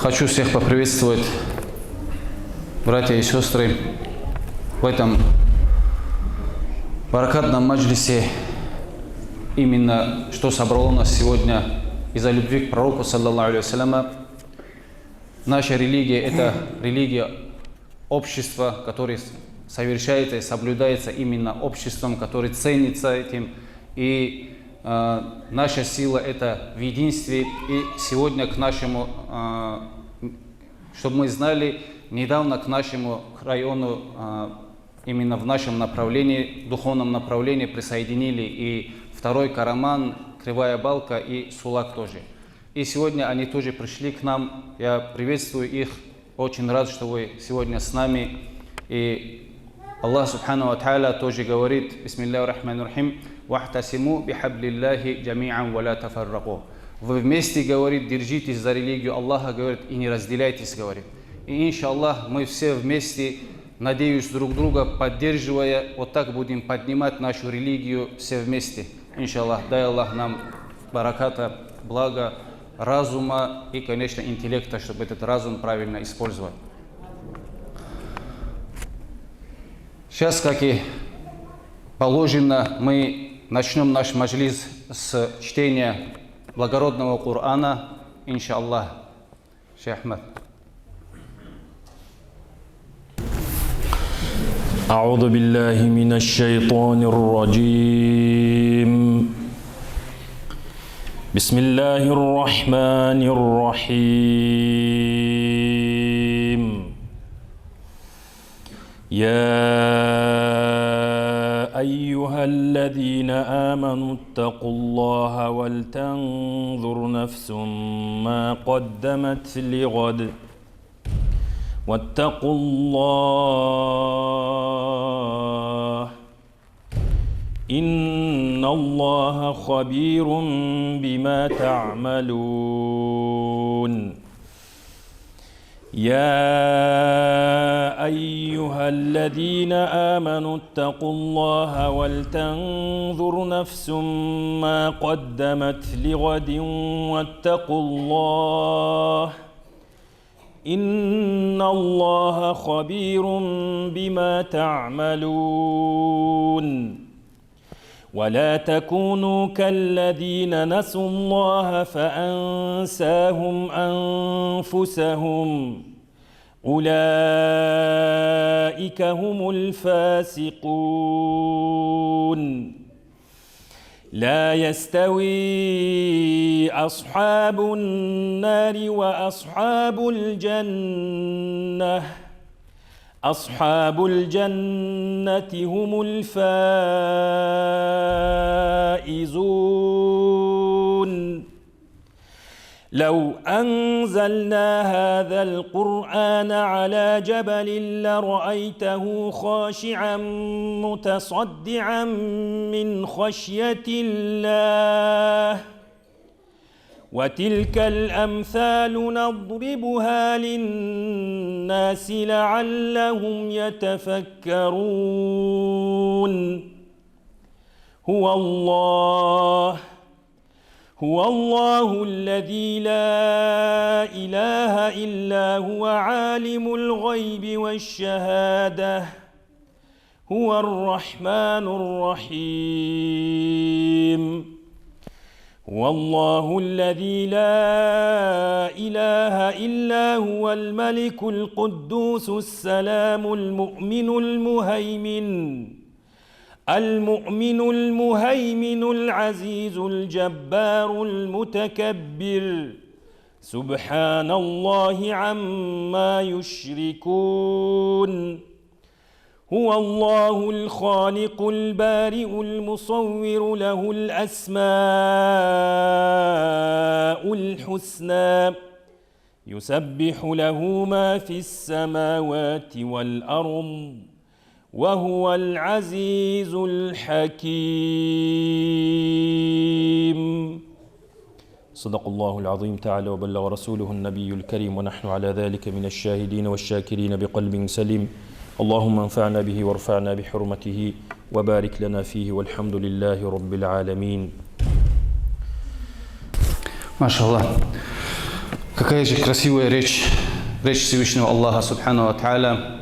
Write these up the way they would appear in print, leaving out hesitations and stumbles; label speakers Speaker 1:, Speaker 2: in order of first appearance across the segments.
Speaker 1: Хочу всех поприветствовать, братья и сестры, в этом баракатном маджлисе, именно что собрало нас сегодня из-за любви к пророку, саллаллаху алейхи вассаляма. Наша религия – это религия общества, которое совершается и соблюдается именно обществом, которое ценится этим. И наша сила – это в единстве. И сегодня к нашему, чтобы мы знали, недавно к нашему району, именно в нашем направлении, духовном направлении присоединили и второй Караман, Кривая Балка и Сулак тоже. И сегодня они тоже пришли к нам. Я приветствую их. Очень рад, что вы сегодня с нами. И Аллах Субхану ва Тааля тоже говорит: Бисмиллахи рахмани рахим, вахтасиму бихаблиллахи джами'ан ва ла тафарраку. Вы вместе, говорит, держитесь за религию Аллаха, говорит, и не разделяйтесь, говорит. И иншаллах мы все вместе, надеюсь, друг друга поддерживая, вот так будем поднимать нашу религию все вместе. Иншаллах, дай Аллах нам бараката, блага, разума и, конечно, интеллекта, чтобы этот разум правильно использовать. Сейчас, как и положено, мы начнем наш маджлис с чтения благородного Корана, иншаллах. Шейх Ахмад.
Speaker 2: أعوذ بالله من الشيطان الرجيم بسم الله الرحمن الرحيم يا أيها الذين آمنوا اتقوا الله ولتنظر نفس ما قدمت لغد واتقوا الله إن الله خبير بما تعملون يا أيها الذين آمنوا اتقوا الله ولتنظر نفس ما قدمت لغد واتقوا الله إن الله خبير بما تعملون ولا تكونوا كالذين نسوا الله فأنساهم أنفسهم أولئك هم الفاسقون لا يستوي أصحاب النار وأصحاب الجنة أصحاب الجنة هم الفائزون لو أنزلنا هذا القرآن على جبل لرأيته خاشعا متصدعا من خشية الله وتلك الأمثال نضربها للناس لعلهم يتفكرون هو الله الذي لا إله إلا هو عالم الغيب والشهادة هو الرحمن الرحيم هو الله الذي لا إله إلا هو الملك القدوس السلام المؤمن المهيمن العزيز الجبار المتكبر سبحان الله عما يشركون هو الله الخالق البارئ المصور له الأسماء الحسنى يسبح له ما في السماوات والأرض وهو العزيز الحكيم صدق الله العظيم تعالى وبلغ رسوله النبي الكريم ونحن على ذلك من الشاهدين والشاكرين بقلب سليم اللهم انفعنا به وارفعنا بحرمته وبارك لنا فيه والحمد لله رب العالمين
Speaker 1: Машаллах. Какая же красивая речь Всевышнего Аллаха Субхану ва Тааля.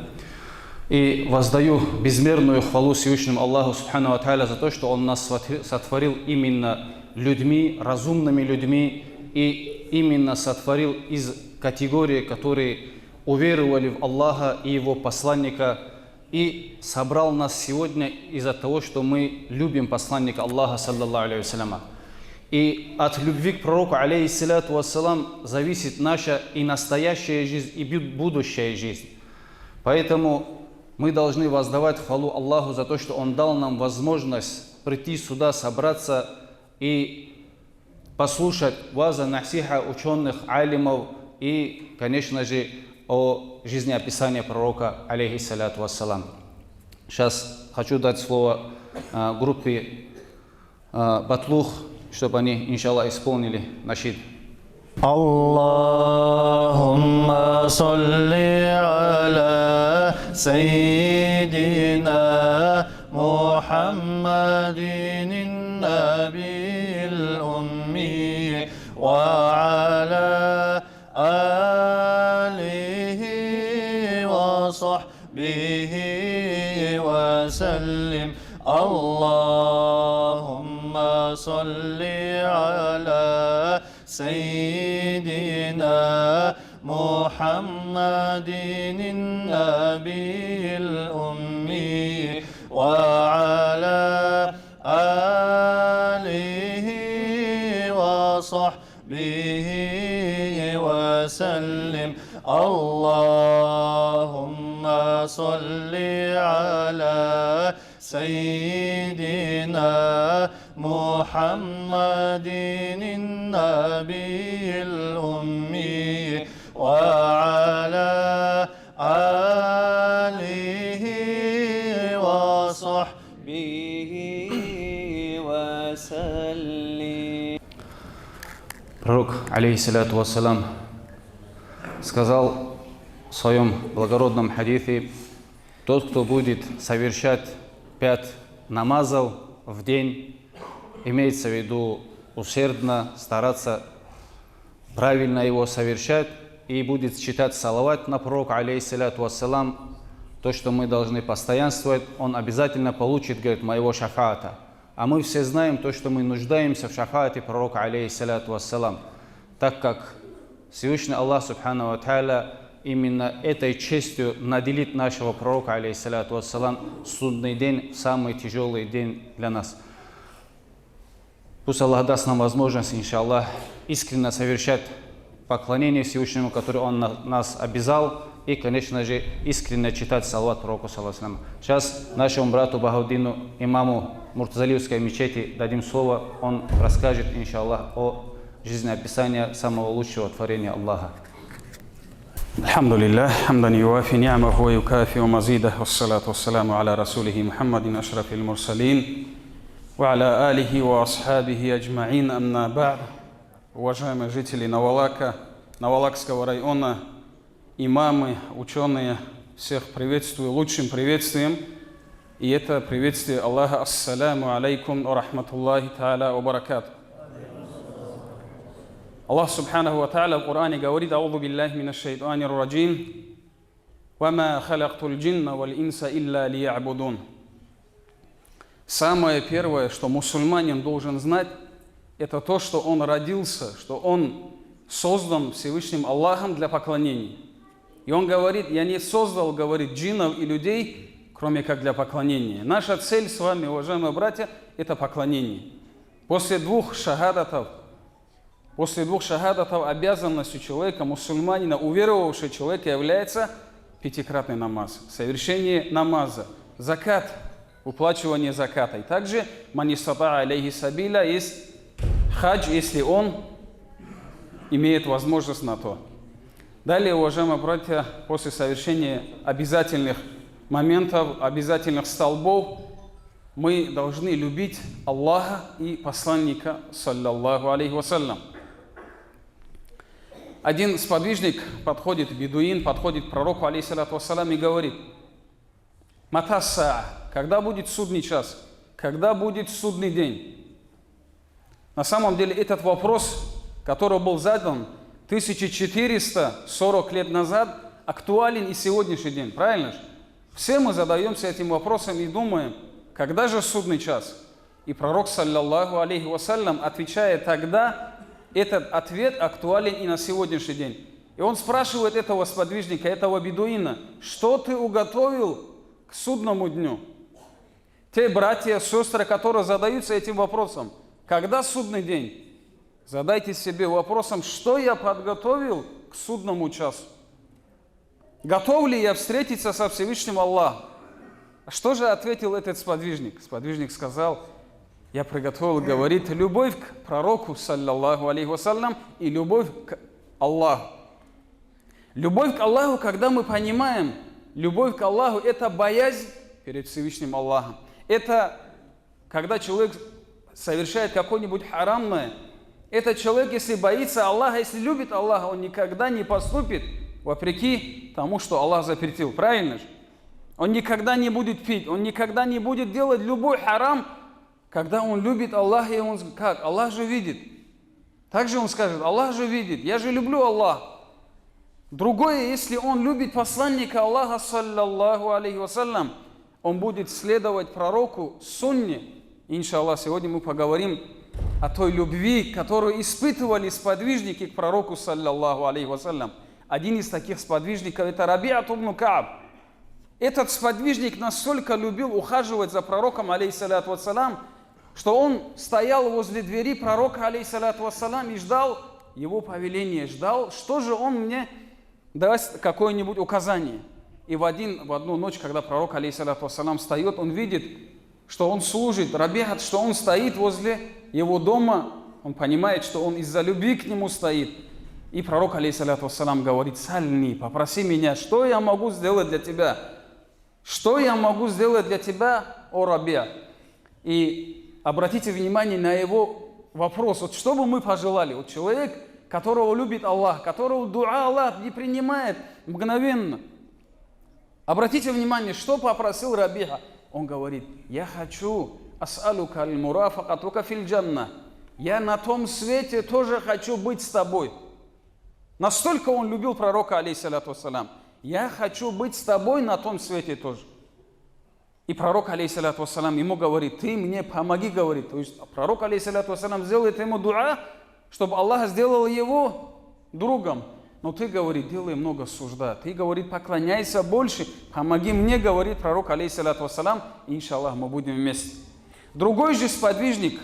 Speaker 1: И воздаю безмерную хвалу Всевышнему Аллаху Субхану ва Тааля за то, что Он нас сотворил именно людьми, разумными людьми, и именно сотворил из категории, которые уверовали в Аллаха и Его посланника, и собрал нас сегодня из-за того, что мы любим посланника Аллаха, саллаллаху алейхи вассаляма. И от любви к пророку, алейхиссаляту вассалам, зависит наша и настоящая жизнь, и будущая жизнь. Поэтому мы должны воздавать хвалу Аллаху за то, что Он дал нам возможность прийти сюда, собраться и послушать ваза, насиха ученых, алимов и, конечно же, о жизнеописании пророка, алейхиссаляту вассалам. Сейчас хочу дать слово группе Батлух, чтобы они, иншаллах, исполнили нашид.
Speaker 3: Аллахумма салли аля сайидина Мухаммадин набил умми ва аля алихи ва сахбихи ва саллим. Allahumma salli ala Sayyidina Muhammadin Nabil Ummi wa ala alihi wa sahbihi wa sallim. Allahumma salli ala Sayyidina Muhammadin Nabil Ummi wa ala alihi wa sahbihi wa sallim.
Speaker 1: Пророк, алейхиссаляту вассалам, сказал в своем благородном хадисе: тот, кто будет совершать 5 намазов в день, имеется в виду усердно стараться правильно его совершать, и будет читать салават на пророка, алейхиссаляту вассалам, то, что мы должны постоянствовать, он обязательно получит, говорит, моего шафаата. А мы все знаем то, что мы нуждаемся в шафаате пророка, алейхиссаляту вассалам, так как Всевышний Аллах Субхану ва Тааля именно этой честью наделит нашего пророка, алейхиссаляту вассалам, судный день, самый тяжелый день для нас. Пусть Аллах даст нам возможность, иншаллах, искренне совершать поклонение Всевышнему, которое Он нас обязал, и, конечно же, искренне читать салават пророку, саллаллаху алейхи ва саллям. Сейчас нашему брату Бахауддину, имаму Муртазалиевской мечети, дадим слово, он расскажет, иншаллах, о жизнеописании самого лучшего творения Аллаха.
Speaker 4: الحمد لله حمدا يوافي نعمه ويكافئ مزيده والصلاة والسلام على رسوله محمد أشرف المرسلين وعلى آله وأصحابه أجمعين أما بعد. Уважаемые жители Навалака, Навалакского района, имамы, ученые, всех приветствую лучшим приветствием. И это приветствие Аллаха: ассаляму алейкум ва рахматуллахи та'аля ва баракату. Аллах Субханаху ва Тааля в Коране говорит: аузу биллахи минаш шайтанир раджим, ва ма халактул джинна валь инса илля лиябудун. Самое первое, что мусульманин должен знать, это то, что он родился, что он создан Всевышним Аллахом для поклонений. И он говорит: я не создал, говорит, джиннов и людей, кроме как для поклонения. Наша цель с вами, уважаемые братья, это поклонение. После двух шахадатов обязанностью человека, мусульманина, уверовавшего человека, является 5-кратный намаз, совершение намаза, закат, уплачивание заката. И также манистата алейхи сабиля, есть хадж, если он имеет возможность на то. Далее, уважаемые братья, после совершения обязательных моментов, обязательных столбов, мы должны любить Аллаха и посланника, саллаллаху алейхи вассалям. Один сподвижник подходит, бедуин, подходит к пророку, алейхиссалату вассалям, и говорит: матаса, когда будет судный час, когда будет судный день? На самом деле этот вопрос, который был задан, 1440 лет назад актуален и сегодняшний день, правильно же? Все мы задаемся этим вопросом и думаем, когда же судный час? И пророк, саллаллаху алейхи вассалям, отвечая тогда, этот ответ актуален и на сегодняшний день. И он спрашивает этого сподвижника, этого бедуина, что ты уготовил к судному дню? Те братья, сестры, которые задаются этим вопросом, когда судный день? Задайте себе вопросом, что я подготовил к судному часу? Готов ли я встретиться со Всевышним Аллахом? А что же ответил этот сподвижник? Сподвижник сказал, я приготовил, говорит, любовь к пророку, саллаллаху алейхи вассалям, и любовь к Аллаху. Любовь к Аллаху, когда мы понимаем, любовь к Аллаху – это боязнь перед Всевышним Аллахом. Это когда человек совершает какое-нибудь харамное. Это человек, если боится Аллаха, если любит Аллаха, он никогда не поступит вопреки тому, что Аллах запретил. Правильно же? Он никогда не будет пить, он никогда не будет делать любой харам, когда он любит Аллаха, и он как? Аллах же видит. Также он скажет, Аллах же видит, я же люблю Аллаха. Другое, если он любит посланника Аллаха, саллаллаху алейхи вассалям, он будет следовать пророку сунне. Иншаллах, сегодня мы поговорим о той любви, которую испытывали сподвижники к пророку, саллаллаху алейхи вассалям. Один из таких сподвижников – это Раби'ат ибн Кааб. Этот сподвижник настолько любил ухаживать за пророком, алейхиссалату вассалам, что он стоял возле двери пророка, алейхиссалату вассалам, и ждал его повеления, ждал, что же он мне даст какое-нибудь указание. И в одну ночь, когда пророк, алейхиссалату вассалам, встает, он видит, что он служит, Раби'ат, что он стоит возле его дома, он понимает, что он из-за любви к нему стоит. И пророк, алейхиссалату вассалам, говорит, сальни, попроси меня, что я могу сделать для тебя? Что я могу сделать для тебя, о Раби'ат? И обратите внимание на его вопрос, вот что бы мы пожелали? Вот человек, которого любит Аллах, которого дуа Аллах не принимает мгновенно. Обратите внимание, что попросил Раби'ат. Он говорит, я хочу ас'алука аль-мурафакатука фил джанна. Я на том свете тоже хочу быть с тобой. Настолько он любил пророка, алейхиссалату вассалам. Я хочу быть с тобой на том свете тоже. И пророк, алейхиссалату вассалам, ему говорит, ты мне помоги, говорит. То есть пророк, алейхиссалату вассалам, сделает ему дуа, чтобы Аллах сделал его другом. Но ты, говорит, делай много сужда. Ты, говорит, поклоняйся больше. Помоги мне, говорит пророк, алейхиссалату вассалам. Иншаллах, мы будем вместе. Другой же сподвижник,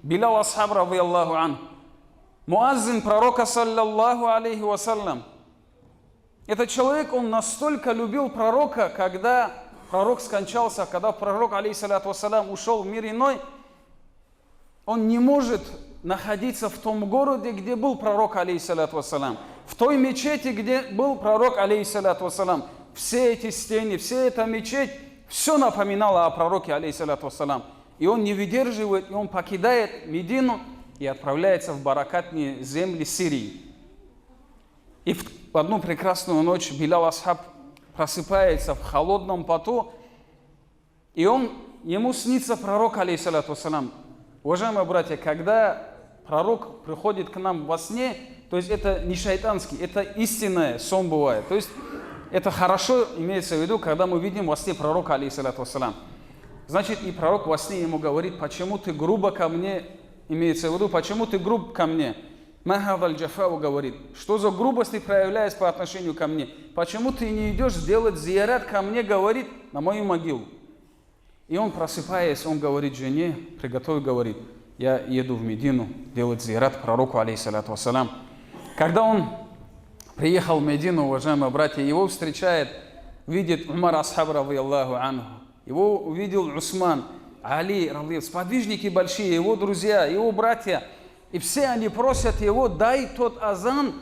Speaker 4: Билал асхаб, радийаллаху ан, муаззин пророка, саллаллаху алейхи вассалям. Этот человек, он настолько любил пророка, когда пророк скончался, когда пророк, алейхиссалату вассалам, ушел в мир иной, он не может находиться в том городе, где был пророк, алейхиссалату вассалам, в той мечети, где был пророк, алейхиссалату вассалам. Все эти стены, вся эта мечеть, все напоминало о пророке, алейхиссалату вассалам. И он не выдерживает, и он покидает Медину и отправляется в баракатные земли Сирии. И в одну прекрасную ночь Билал асхаб просыпается в холодном поту, и ему снится пророк, алейхиссалату вассалам. Уважаемые братья, когда пророк приходит к нам во сне, то есть это не шайтанский, это истинное сон бывает. То есть это хорошо имеется в виду, когда мы видим во сне пророка, алейхиссалату вассалам. Значит, и пророк во сне ему говорит, почему ты грубо ко мне, имеется в виду, почему ты груб ко мне? Махаваль Джафау говорит, что за грубость ты проявляешь по отношению ко мне? Почему ты не идешь сделать зиярат ко мне, говорит, на мою могилу? И он, просыпаясь, он говорит жене, приготовь, говорит, я еду в Медину делать зиярат пророку, алейхиссалату вассалам. Когда он приехал в Медину, уважаемые братья, его встречает, видит Умар асхаб, радийаллаху анху. Его увидел Усман, Али, сподвижники большие, его друзья, его братья. И все они просят его, дай тот азан,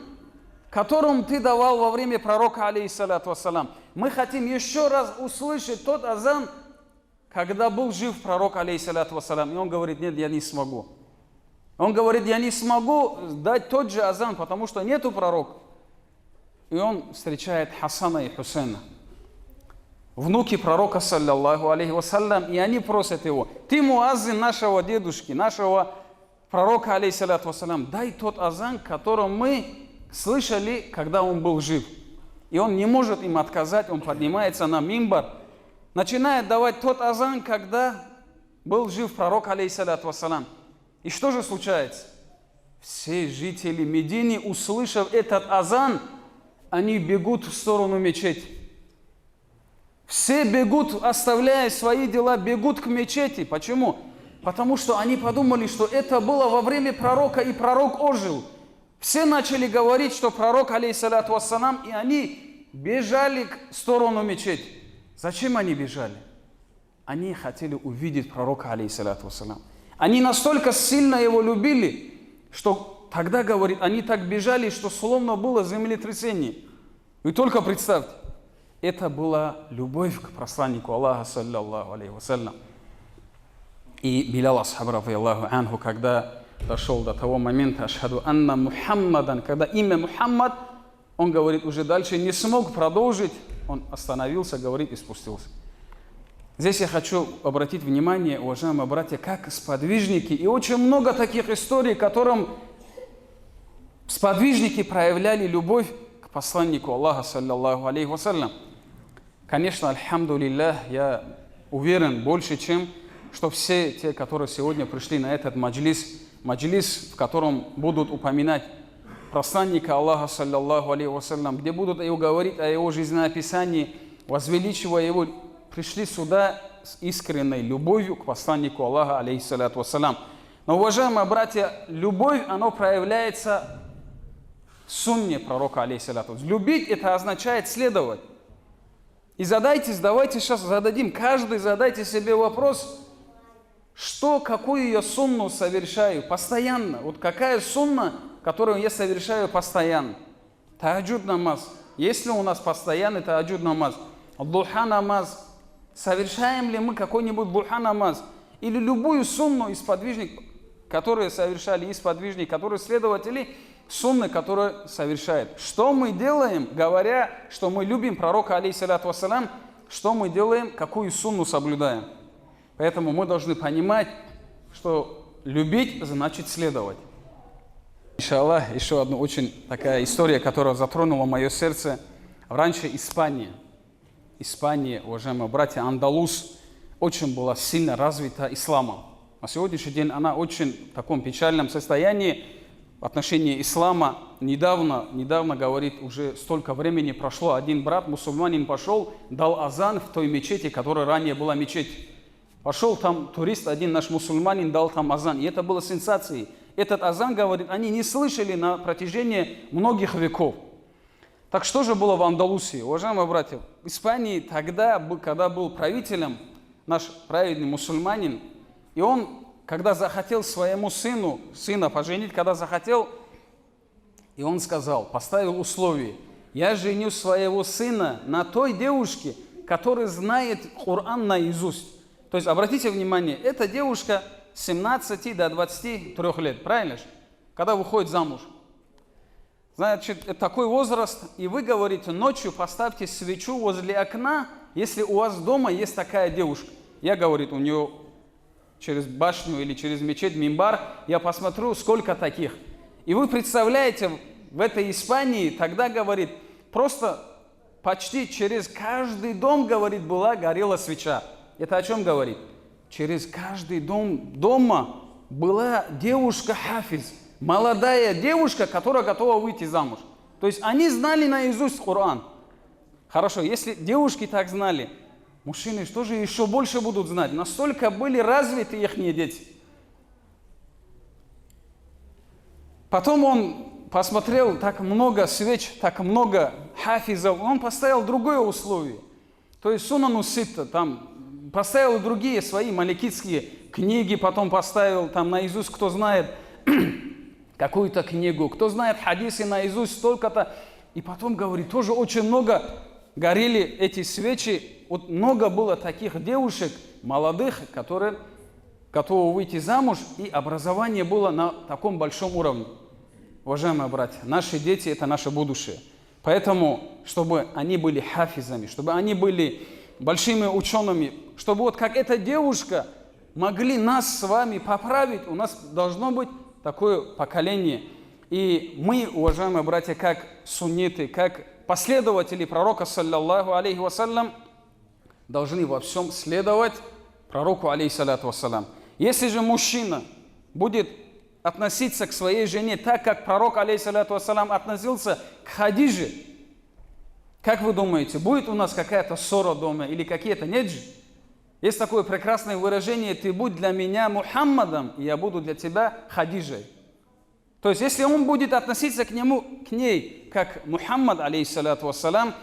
Speaker 4: которым ты давал во время пророка, алейхиссалату вассалам. Мы хотим еще раз услышать тот азан, когда был жив пророк, алейхиссалату вассалам. И он говорит, нет, я не смогу. Он говорит, я не смогу дать тот же азан, потому что нету пророка. И он встречает Хасана и Хусейна, внуки пророка, саллаллаху алейхи вассалям, и они просят его, ты муаззин нашего дедушки, нашего пророка, алейхиссалату вассалям, дай тот азан, которым мы слышали, когда он был жив. И он не может им отказать, он поднимается на мимбар, начинает давать тот азан, когда был жив пророк, алейхиссалату вассалам. И что же случается? Все жители Медины, услышав этот азан, они бегут в сторону мечети. Все бегут, оставляя свои дела, бегут к мечети. Почему? Потому что они подумали, что это было во время пророка, и пророк ожил. Все начали говорить, что пророк, алейхиссалату вассалам, и они бежали в сторону мечети. Зачем они бежали? Они хотели увидеть пророка, алейхиссалату вассалам. Они настолько сильно его любили, что тогда, говорит, они так бежали, что словно было землетрясение. Вы только представьте, это была любовь к посланнику Аллаха, саллаллаху алейхи вассалям. И Билял асхаб, радийаллаху анху, когда дошел до того момента, ашхаду анна Мухаммадан, когда имя Мухаммад, он говорит, уже дальше не смог продолжить, он остановился, говорит, и спустился. Здесь я хочу обратить внимание, уважаемые братья, как сподвижники, и очень много таких историй, которым сподвижники проявляли любовь к посланнику Аллаха, саллаллаху алейхи вассалям. Конечно, альхамдулиллах, я уверен больше, чем что все те, которые сегодня пришли на этот маджлис, в котором будут упоминать посланника Аллаха, саллаллаху алейхи вассалям, где будут его говорить о его жизнеописании, возвеличивая его, пришли сюда с искренней любовью к посланнику Аллаха, алейхиссалату вассалям. Но, уважаемые братья, любовь, она проявляется в сунне пророка, алейхиссалату. Любить – это означает следовать. И давайте сейчас зададим, каждый задайте себе вопрос, какую я сунну совершаю постоянно. Вот какая сунна, которую я совершаю постоянно? Таджуд намаз. Есть ли у нас постоянный таджуд намаз? Духа намаз. Совершаем ли мы какой-нибудь духа намаз? Или любую сунну из подвижников, которые совершали, из подвижников, которые следователи, сунны, которые совершают. Что мы делаем, говоря, что мы любим пророка, алейхиссалату вассалам, что мы делаем, какую сунну соблюдаем? Поэтому мы должны понимать, что любить значит следовать. Иншаллах, еще одна очень такая история, которая затронула мое сердце. Раньше Испания, уважаемые братья, Андалус, очень была сильно развита исламом. На сегодняшний день она очень в таком печальном состоянии в отношении ислама. Недавно, говорит, уже столько времени прошло, один брат, мусульманин, пошел, дал азан в той мечети, которая ранее была мечеть. Пошел там турист, один наш мусульманин, дал там азан. И это было сенсацией. Этот азан, говорит, они не слышали на протяжении многих веков. Так что же было в Андалусии? Уважаемые братья, в Испании тогда, когда был правителем наш праведный мусульманин, и он, когда захотел своему сына поженить, и он сказал, поставил условие, я женю своего сына на той девушке, которая знает Коран наизусть. То есть, обратите внимание, эта девушка с 17 до 23 лет, правильно же? Когда выходит замуж. Значит, это такой возраст, и вы говорите, ночью поставьте свечу возле окна, если у вас дома есть такая девушка. Я, говорит, у нее через башню или через мечеть, мимбар, я посмотрю, сколько таких. И вы представляете, в этой Испании тогда, говорит, просто почти через каждый дом, говорит, горела свеча. Это о чем говорит? Через каждый дом дома была девушка-хафиз, молодая девушка, которая готова выйти замуж. То есть они знали наизусть Коран. Хорошо, если девушки так знали, мужчины что же еще больше будут знать? Настолько были развиты их дети. Потом он посмотрел, так много свеч, так много хафизов, он поставил другое условие. То есть сунану ситта, там поставил другие свои маликитские книги, потом поставил там наизусть, кто знает какую-то книгу, кто знает хадисы наизусть, столько-то. И потом, говорит, тоже очень много горели эти свечи. Вот много было таких девушек, молодых, которые готовы выйти замуж, и образование было на таком большом уровне. Уважаемые братья, наши дети – это наше будущее. Поэтому, чтобы они были хафизами, чтобы они были большими учеными, чтобы вот как эта девушка могли нас с вами поправить, у нас должно быть такое поколение. И мы, уважаемые братья, как сунниты, как последователи пророка, саллаллаху алейхи вассалям, должны во всем следовать пророку, алейхиссалату вассалям. Если же мужчина будет относиться к своей жене так, как пророк, алейхиссалату вассалям, относился к Хадиже, как вы думаете, будет у нас какая-то ссора дома или какие-то? Нет же. Есть такое прекрасное выражение: «Ты будь для меня Мухаммадом, и я буду для тебя Хадижей». То есть, если он будет относиться к ней, как Мухаммад, алейхиссалату вассалям,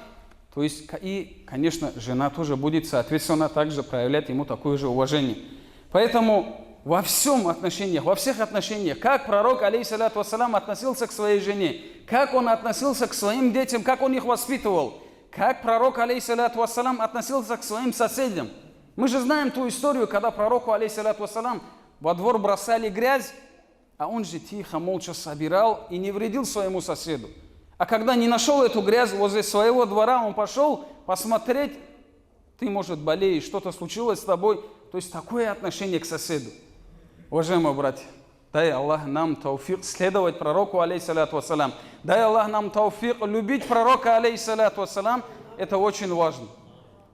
Speaker 4: то есть, и, конечно, жена тоже будет, соответственно, также проявлять ему такое же уважение. Поэтому во всем отношениях, во всех отношениях, как пророк, алейхиссалату вассалям, относился к своей жене, как он относился к своим детям, как он их воспитывал, как пророк, алейхиссалату вассалям, относился к своим соседям. Мы же знаем ту историю, когда пророку, алейхиссалату вассалям, во двор бросали грязь, а он же тихо, молча собирал и не вредил своему соседу. А когда не нашел эту грязь возле своего двора, он пошел посмотреть, ты, может, болеешь, что-то случилось с тобой. То есть такое отношение к соседу. Уважаемые братья, дай Аллах нам тауфик следовать пророку, алейхиссалату вассалям. Дай Аллах нам тауфик любить пророка, алейхиссалату вассалям. Это очень важно.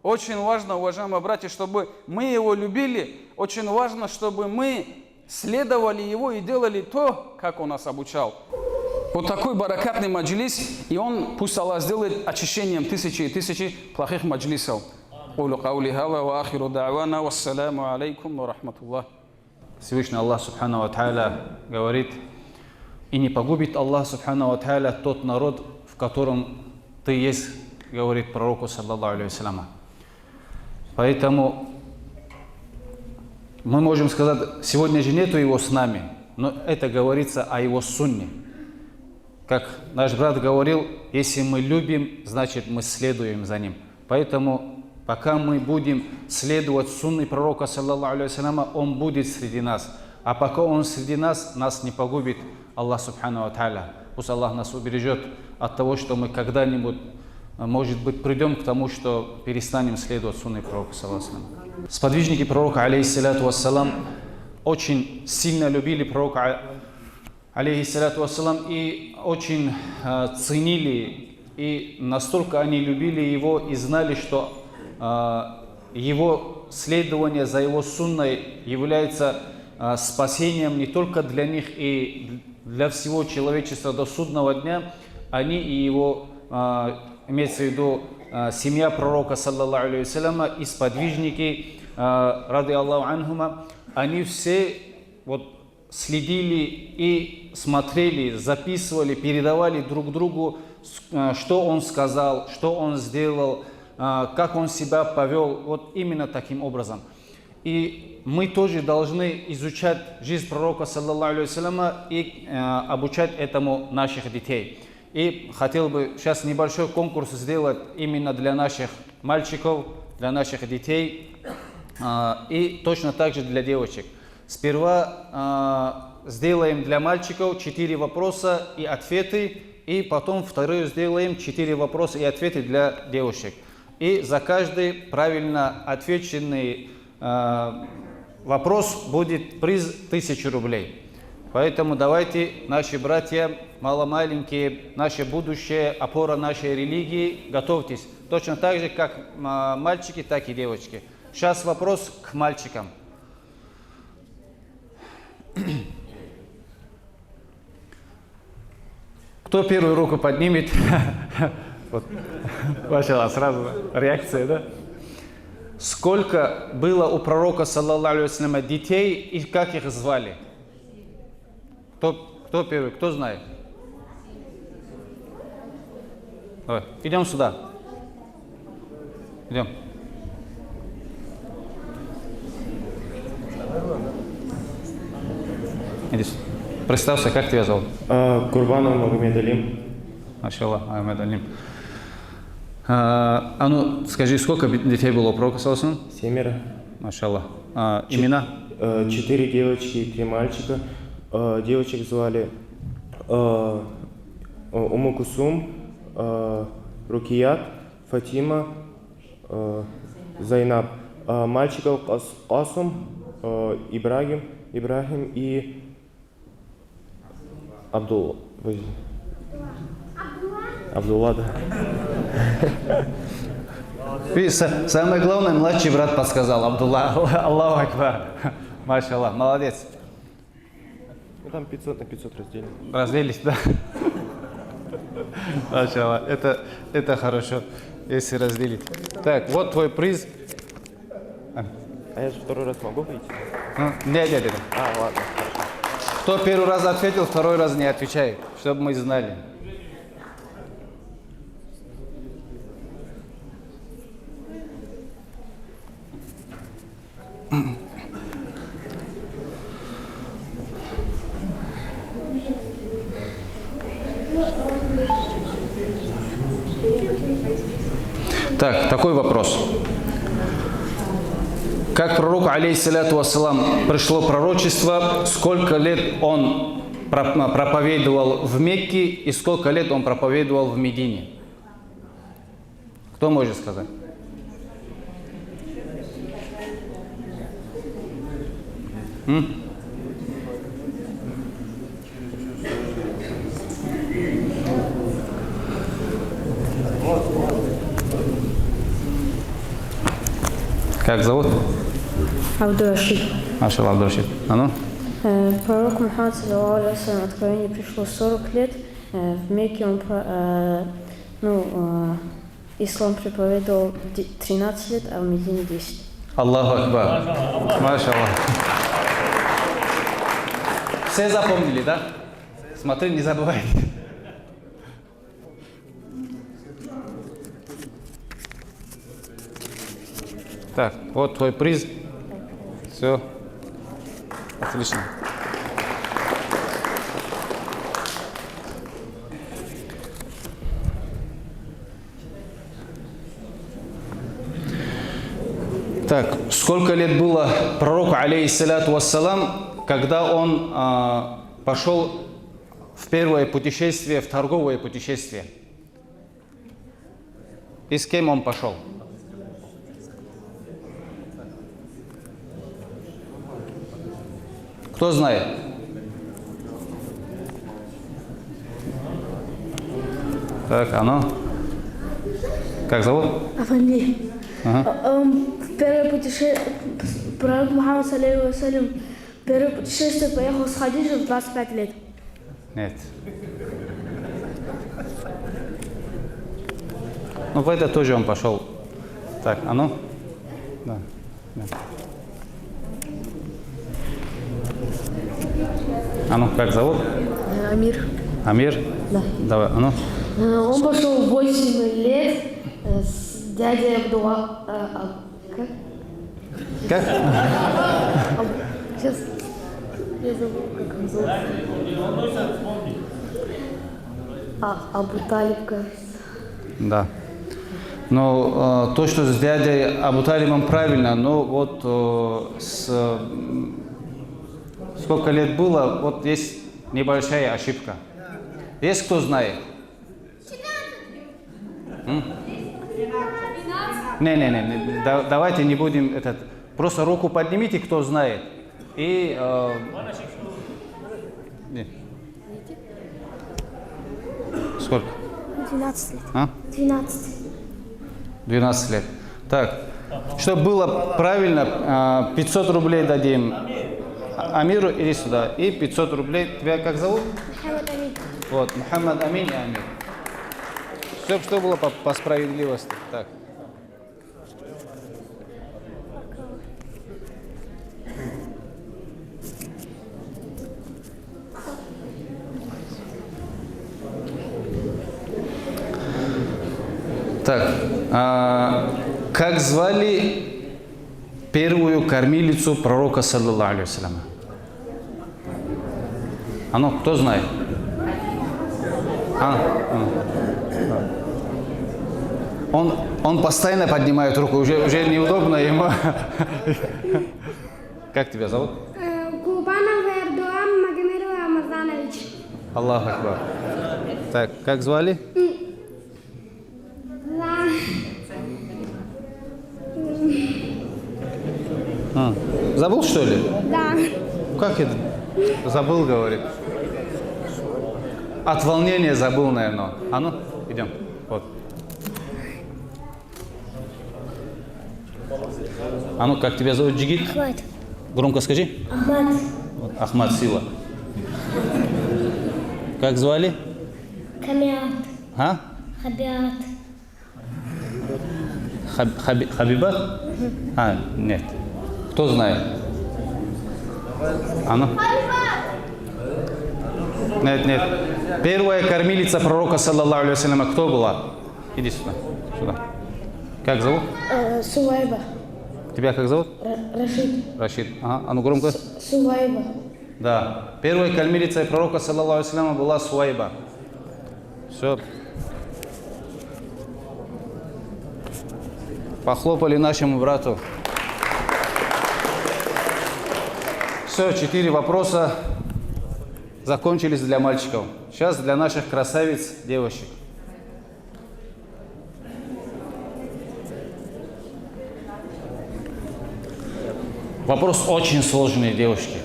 Speaker 4: Очень важно, уважаемые братья, чтобы мы его любили. Очень важно, чтобы мы следовали его и делали то, как он нас обучал. Вот такой баракатный маджлис, и он, пусть Аллах сделает очищением тысячи и тысячи плохих маджлисов.
Speaker 1: Всевышний Аллах Субхану Ва Тааля говорит: «И не погубит Аллах Субхану Ва Тааля тот народ, в котором ты есть», говорит пророку, саллаллаху алейхи вассалям. Поэтому мы можем сказать, сегодня же нету его с нами, но это говорится о его сунне. Как наш брат говорил, если мы любим, значит мы следуем за ним. Поэтому пока мы будем следовать сунне пророка, саллаллаху алейхи вассалям, он будет среди нас. А пока он среди нас, нас не погубит Аллах Субхану Ва Тааля. Пусть Аллах нас убережет от того, что мы когда-нибудь, может быть, придем к тому, что перестанем следовать сунне пророка, саллаллаху алейхи вассалям. Сподвижники пророка, алейхиссалату вассалам, очень сильно любили пророка, алейхиссалату вассалам, и очень ценили, и настолько они любили его и знали, что его следование за его сунной является спасением не только для них и для всего человечества до судного дня. Они и его, имеется в виду семья пророка, саллаллаху алейхи вассаляма, и сподвижники, ради Аллаху анхума, они все вот следили и смотрели, записывали, передавали друг другу, что он сказал, что он сделал, как он себя повел, вот именно таким образом. И мы тоже должны изучать жизнь пророка, саллаллаху алейхи вассаляма, и обучать этому наших детей. И хотел бы сейчас небольшой конкурс сделать именно для наших мальчиков, для наших детей, и точно так же для девочек. Сперва сделаем для мальчиков 4 вопроса и ответы, и потом вторую сделаем 4 вопроса и ответы для девушек. И за каждый правильно отвеченный вопрос будет приз 1000 рублей. Поэтому давайте, наши братья, маломаленькие, наше будущее, опора нашей религии, готовьтесь. Точно так же, как мальчики, так и девочки. Сейчас вопрос к мальчикам. Кто первую руку поднимет? Вот. Ваша сразу реакция, да? Сколько было у пророка, саллаллаху алейхи вассаляма, детей и как их звали? Кто первый? Кто знает? Давай, идем сюда. Идем. Иди сюда. Представься, как тебя зовут?
Speaker 5: Курбанов Магомед Алим.
Speaker 1: Машаллах, Магомед Алим. А ну, скажи, сколько детей было у пророка, саллаллаху алейхи вассалям?
Speaker 5: 7.
Speaker 1: Машаллах. Имена?
Speaker 5: 4 девочки и 3 мальчика. Девочек звали Уму Кусум, Рукият, Фатима, Зайнаб. Мальчиков Касум, Ибрахим и Абдулла. Вы... Абдулла, да.
Speaker 1: Видишь, самое главное, младший брат подсказал. Абдулла, Аллаху Акбар. Машаллах, молодец.
Speaker 5: Ну, там 500 на 500 разделим.
Speaker 1: Разделись, да? Машаллах, это хорошо, если разделить. Так, вот твой приз.
Speaker 5: А я же второй раз могу выйти?
Speaker 1: Нет.
Speaker 5: А, ладно.
Speaker 1: Кто первый раз ответил, второй раз не отвечай, чтобы мы знали. Так, такой вопрос. Как пророку, алейхиссалату вассалам, пришло пророчество, сколько лет он проповедовал в Мекке и сколько лет он проповедовал в Медине? Кто может сказать? Как зовут?
Speaker 6: Абдурашид.
Speaker 1: Машаллах, Абдурашид. А ну?
Speaker 6: Пророк Мухаммад, саллаллаху алейхи ва саллям, откровение пришло 40 лет. В Мекке он ислам проповедовал 13 лет, а в Медине 10.
Speaker 1: Аллаху Акбар. Машаллах. Все запомнили, да? Смотри, не забывайте. Так, вот твой приз. Все. Отлично. Так, сколько лет было пророку, алейхиссалату вассалам, когда он пошел в первое путешествие, в торговое путешествие? И с кем он пошел? Кто знает? Так, оно. Как зовут?
Speaker 6: Афанди.
Speaker 1: Ага.
Speaker 6: Первое путешествие, пророк Мухаммад, саллаллаху алейхи ва саллям, первое путешествие поехал с Хадиджей в 25 лет.
Speaker 1: Нет. Ну, в это тоже он пошел. Так, оно? Да. А ну, как зовут?
Speaker 6: Амир.
Speaker 1: Амир?
Speaker 6: Да.
Speaker 1: Давай, а ну.
Speaker 6: Он пошел в 8 лет с дядей Абдулла.
Speaker 1: Как?
Speaker 6: Сейчас я забыл, как он зовут. Абу Талиб, кажется.
Speaker 1: Да. Ну, то, что с дядей Абу Талибом правильно, но вот сколько лет было, вот есть небольшая ошибка. Есть кто знает? Не, давайте не будем этот. Просто руку поднимите, кто знает. И сколько?
Speaker 6: 12 лет.
Speaker 1: А?
Speaker 6: 12.
Speaker 1: 12 лет. Так, чтобы было правильно, 500 рублей дадим Амиру, иди сюда. И 500 рублей. Тебя как зовут?
Speaker 6: Мухаммад Амин.
Speaker 1: Вот, Мухаммад Амин и Амир. Все, что было по справедливости. Так. Так, как звали первую кормилицу пророка, саллаллаху алейхи ва саллям? А ну, кто знает? Он постоянно поднимает руку, уже неудобно ему. Как тебя зовут?
Speaker 7: Кубанов Эрдоан Магомедов Рамазанович.
Speaker 1: Аллаху Акбар. Так, как звали? Забыл, что ли?
Speaker 7: Да.
Speaker 1: Как это? Забыл, говорит. От волнения забыл, наверное. А ну, идем. Вот. А ну, как тебя зовут, Джигит?
Speaker 6: Ахмад.
Speaker 1: Громко скажи.
Speaker 6: Ахмад.
Speaker 1: Вот, Ахмад Сила. Как звали?
Speaker 6: Камиат.
Speaker 1: А?
Speaker 6: Хабиат.
Speaker 1: Хабиба? А, нет. Кто знает? А ну? Нет, нет. Первая кормилица пророка, саллаллаху алейхи вассаляма, кто была? Иди сюда. Сюда. Как зовут?
Speaker 6: Сувайба.
Speaker 1: Тебя как зовут?
Speaker 6: Рашид.
Speaker 1: Рашид. Ага. А ну громко.
Speaker 6: Сувайба.
Speaker 1: Да. Первой кормилицей пророка, саллаллаху алейхи вассаляма, была Суайба. Все. Похлопали нашему брату. Все, 4 вопроса закончились для мальчиков. Сейчас для наших красавиц, девочек. Вопрос очень сложный, девушки.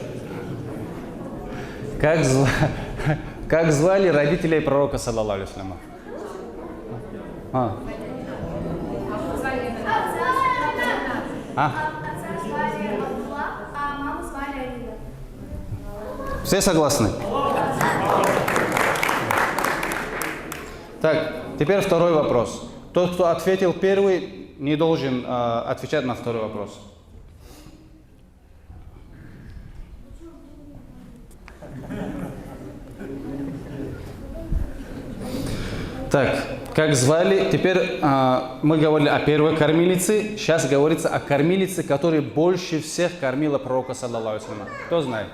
Speaker 1: Как звали родителей пророка, саллаллаху алейхи вассаляма? Все согласны? Так, теперь второй вопрос. Тот, кто ответил первый, не должен отвечать на второй вопрос. Так, как звали? Теперь мы говорили о первой кормилице. Сейчас говорится о кормилице, которая больше всех кормила пророка, саллаллаху алейхи вассалям. Кто знает?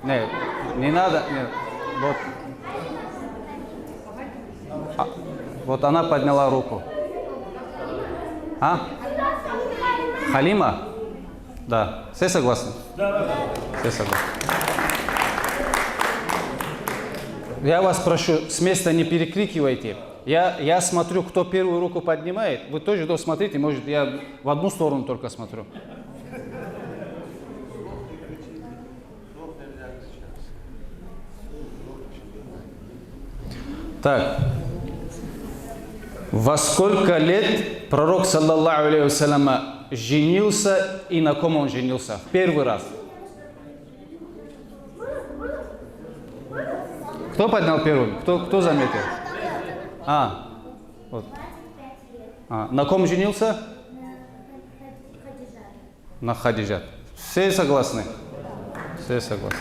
Speaker 1: Нет, не надо. Нет. Вот. Вот она подняла руку. Халима? Да. Все согласны? Да. Все согласны. Я вас прошу, с места не перекрикивайте. Я смотрю, кто первую руку поднимает. Вы тоже смотрите, может, я в одну сторону только смотрю. Так. Во сколько лет пророк, саллаллаху алейхи вассаляма, женился и на ком он женился? В первый раз. Кто поднял первым? Кто заметил? Вот. На ком женился? На Хадиджат. Все согласны? Все согласны.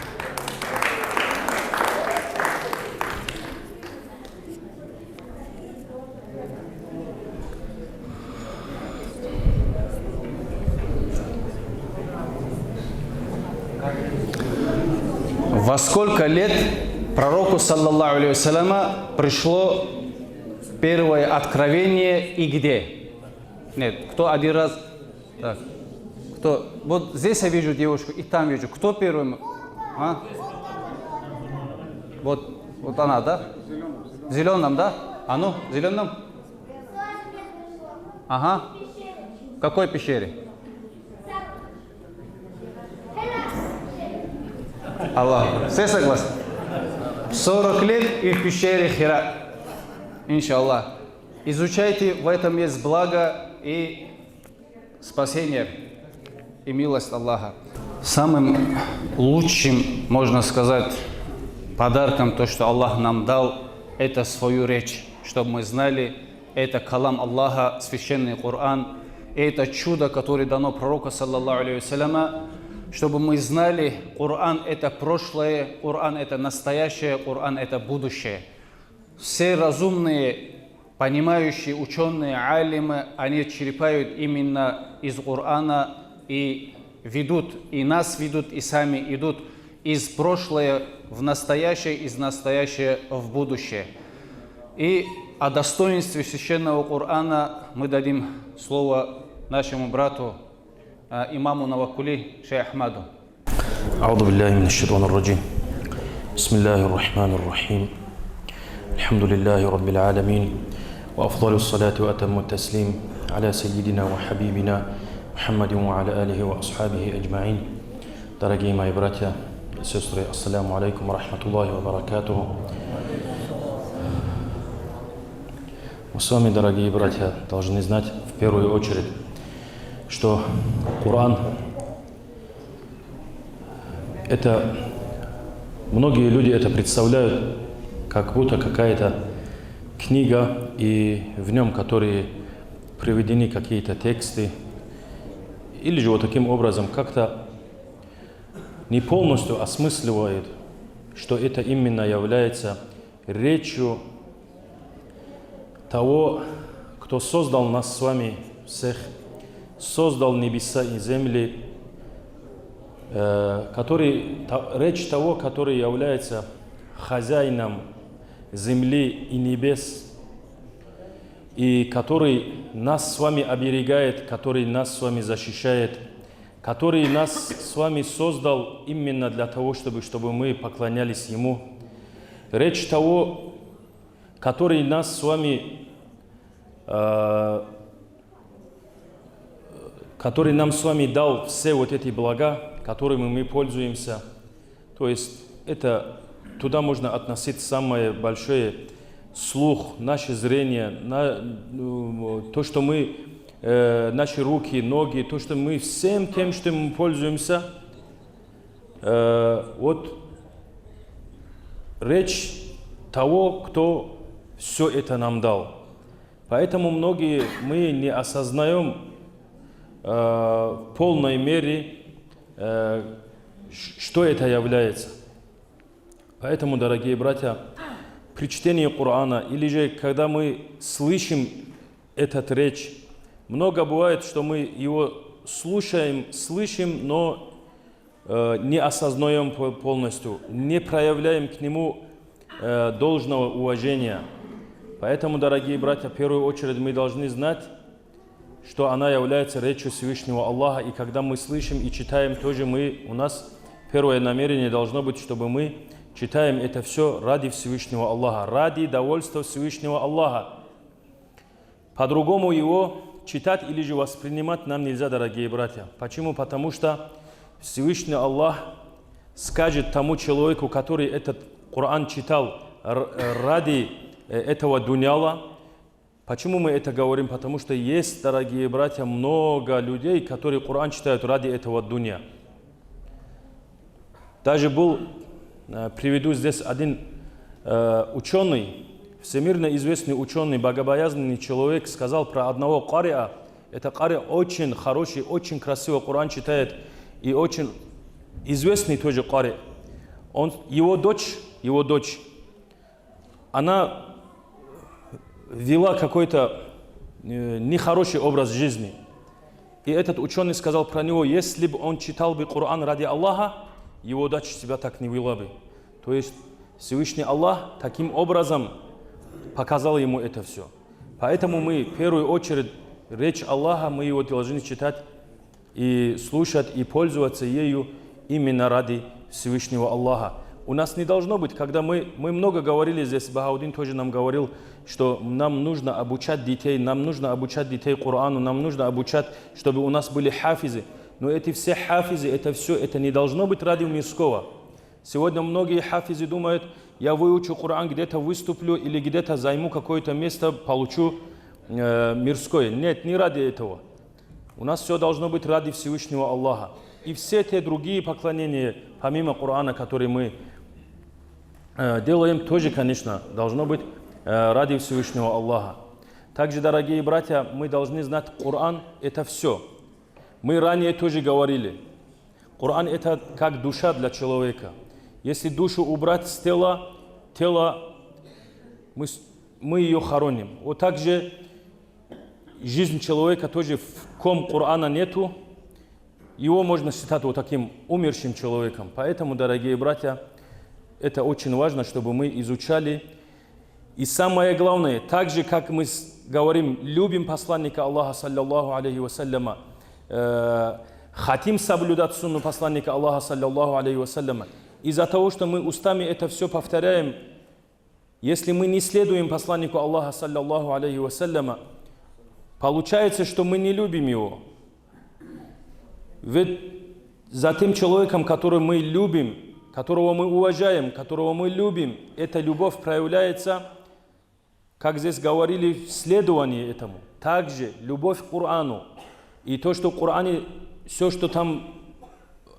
Speaker 1: Во сколько лет пророку, саллаллаху алейхи вассаляма, пришло первое откровение и где? Нет, кто один раз? Так. Кто? Вот здесь я вижу девушку и там вижу. Кто первым? Вот она, да? В зеленом, да? А ну, в зеленом? Ага. В какой пещере? Аллах. Все согласны? 40 лет и в пещере Хира. Иншаллах. Изучайте, в этом есть благо и спасение, и милость Аллаха. Самым лучшим, можно сказать, подарком, то, что Аллах нам дал, это свою речь, чтобы мы знали, это калам Аллаха, священный Коран, и это чудо, которое дано пророку, саллаллаху алейхи вассаляма, чтобы мы знали, Коран – это прошлое, Коран – это настоящее, Коран – это будущее. Все разумные, понимающие ученые, алимы, они черпают именно из Корана и ведут, и нас ведут, и сами идут из прошлое в настоящее, из настоящее в будущее. И о достоинстве священного Корана мы дадим слово нашему брату, имаму Навакули, шейх Ахмаду.
Speaker 2: أعوذ بالله من الشيطان الرجيم بسم الله الرحمن الرحيم الحمد لله رب العالمين وأفضل الصلاة وأتم التسليم على سيدنا وحبيبنا محمد وعلى آله وأصحابه أجمعين. Дорогие мои братья, сестры, ассаляму алейкум ва рахматуллахи ва баракатуху. Мы с вами, дорогие братья, должны знать в первую очередь, что Коран – это, многие люди это представляют, как будто какая-то книга, и в нем, которые приведены какие-то тексты, или же вот таким образом как-то не полностью осмысливает, что это именно является речью того, кто создал нас с вами всех, создал небеса и земли, речь того, который является хозяином земли и небес, и который нас с вами оберегает, который нас с вами защищает, который нас с вами создал именно для того, чтобы мы поклонялись Ему. Речь того, который нас с вами, который нам с вами дал все вот эти блага, которыми мы пользуемся. То есть это туда можно относить самое большое слух, наше зрение, то, что мы, наши руки, ноги, то, что мы всем тем, что мы пользуемся, вот речь того, кто все это нам дал. Поэтому многие мы не осознаем в полной мере, что это является. Поэтому, дорогие братья, при чтении Корана, или же когда мы слышим этот речь, много бывает, что мы его слышим, но не осознаем полностью, не проявляем к нему должного уважения. Поэтому, дорогие братья, в первую очередь мы должны знать, что она является речью Всевышнего Аллаха, и когда мы слышим и читаем, тоже у нас первое намерение должно быть, чтобы мы читаем это все ради Всевышнего Аллаха, ради довольства Всевышнего Аллаха. По-другому его читать или же воспринимать нам нельзя, дорогие братья. Почему? Потому что Всевышний Аллах скажет тому человеку, который этот Коран читал ради этого дуньяла. Почему мы это говорим? Потому что есть, дорогие братья, много людей, которые Коран читают ради этого дунья. Даже приведу здесь один ученый, всемирно известный ученый, богобоязненный человек, сказал про одного кариа. Это кариа очень хороший, очень красиво Коран читает, и очень известный тоже кариа. Его дочь, она вела какой-то нехороший образ жизни. И этот ученый сказал про него, если бы он читал бы Коран ради Аллаха, его дочь себя так не вела бы. То есть Всевышний Аллах таким образом показал ему это все. Поэтому мы в первую очередь речь Аллаха, мы его должны читать и слушать, и пользоваться ею именно ради Всевышнего Аллаха. У нас не должно быть, когда мы много говорили здесь, Бахаудин тоже нам говорил, что нам нужно обучать детей Корану, нам нужно обучать, чтобы у нас были хафизы. Но эти все хафизы, это не должно быть ради мирского. Сегодня многие хафизы думают, я выучу Коран, где-то выступлю или где-то займу какое-то место, получу мирское. Нет, не ради этого. У нас все должно быть ради Всевышнего Аллаха. И все те другие поклонения, помимо Корана, которые мы делаем, тоже, конечно, должно быть ради Всевышнего Аллаха. Также, дорогие братья, мы должны знать, Коран – это все. Мы ранее тоже говорили, Коран – это как душа для человека. Если душу убрать с тела, мы ее хороним. Вот так же жизнь человека тоже, в ком Корана нету, его можно считать вот таким умершим человеком. Поэтому, дорогие братья, это очень важно, чтобы мы изучали. И самое главное, так же, как мы говорим, любим посланника Аллаха, саллаллаху алейхи вассаляма, хотим соблюдать сунну посланника Аллаха, саллаллаху алейхи вассаляма, из-за того, что мы устами это все повторяем, если мы не следуем посланнику Аллаха, саллаллаху алейхи вассаляма, получается, что мы не любим его. Ведь за тем человеком, которого мы любим, которого мы уважаем, которого мы любим, эта любовь проявляется, как здесь говорили, в следовании этому. Также любовь к Корану и то, что в Коране, все, что там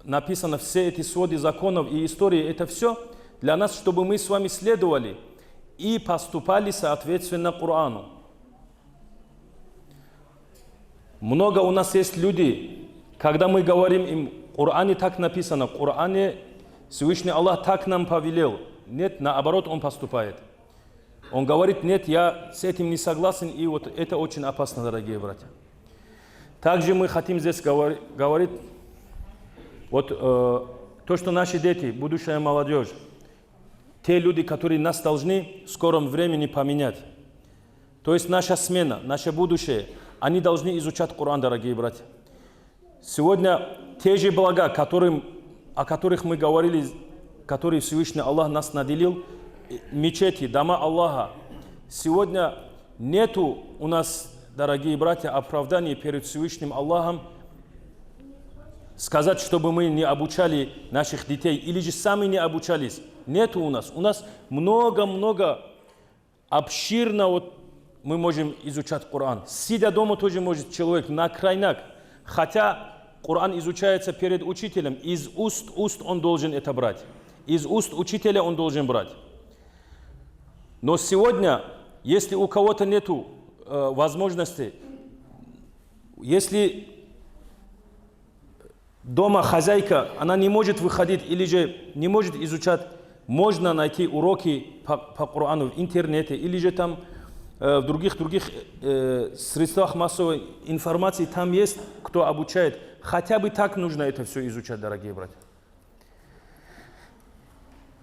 Speaker 2: написано, все эти своды законов и истории, это все для нас, чтобы мы с вами следовали и поступали соответственно Корану. Много у нас есть люди, когда мы говорим им, в Коране так написано, в Коране Всевышний Аллах так нам повелел. Нет, наоборот, он поступает. Он говорит, нет, я с этим не согласен, и вот это очень опасно, дорогие братья. Также мы хотим здесь говорить, вот то, что наши дети, будущая молодежь, те люди, которые нас должны в скором времени поменять. То есть наша смена, наше будущее, они должны изучать Коран, дорогие братья. Сегодня те же блага, о которых мы говорили, которые Всевышний Аллах нас наделил, мечети, дома Аллаха. Сегодня нету у нас, дорогие братья, оправданий перед Всевышним Аллахом сказать, чтобы мы не обучали наших детей или же сами не обучались. Нету у нас. У нас много-много обширно вот мы можем изучать Коран. Сидя дома тоже может человек на крайняк. Хотя Коран изучается перед учителем. Из уст он должен это брать. Из уст учителя он должен брать. Но сегодня, если у кого-то нет возможности, если дома хозяйка, она не может выходить или же не может изучать, можно найти уроки по Корану в интернете или же там в других средствах массовой информации, там есть кто обучает. Хотя бы так нужно это все изучать, дорогие братья.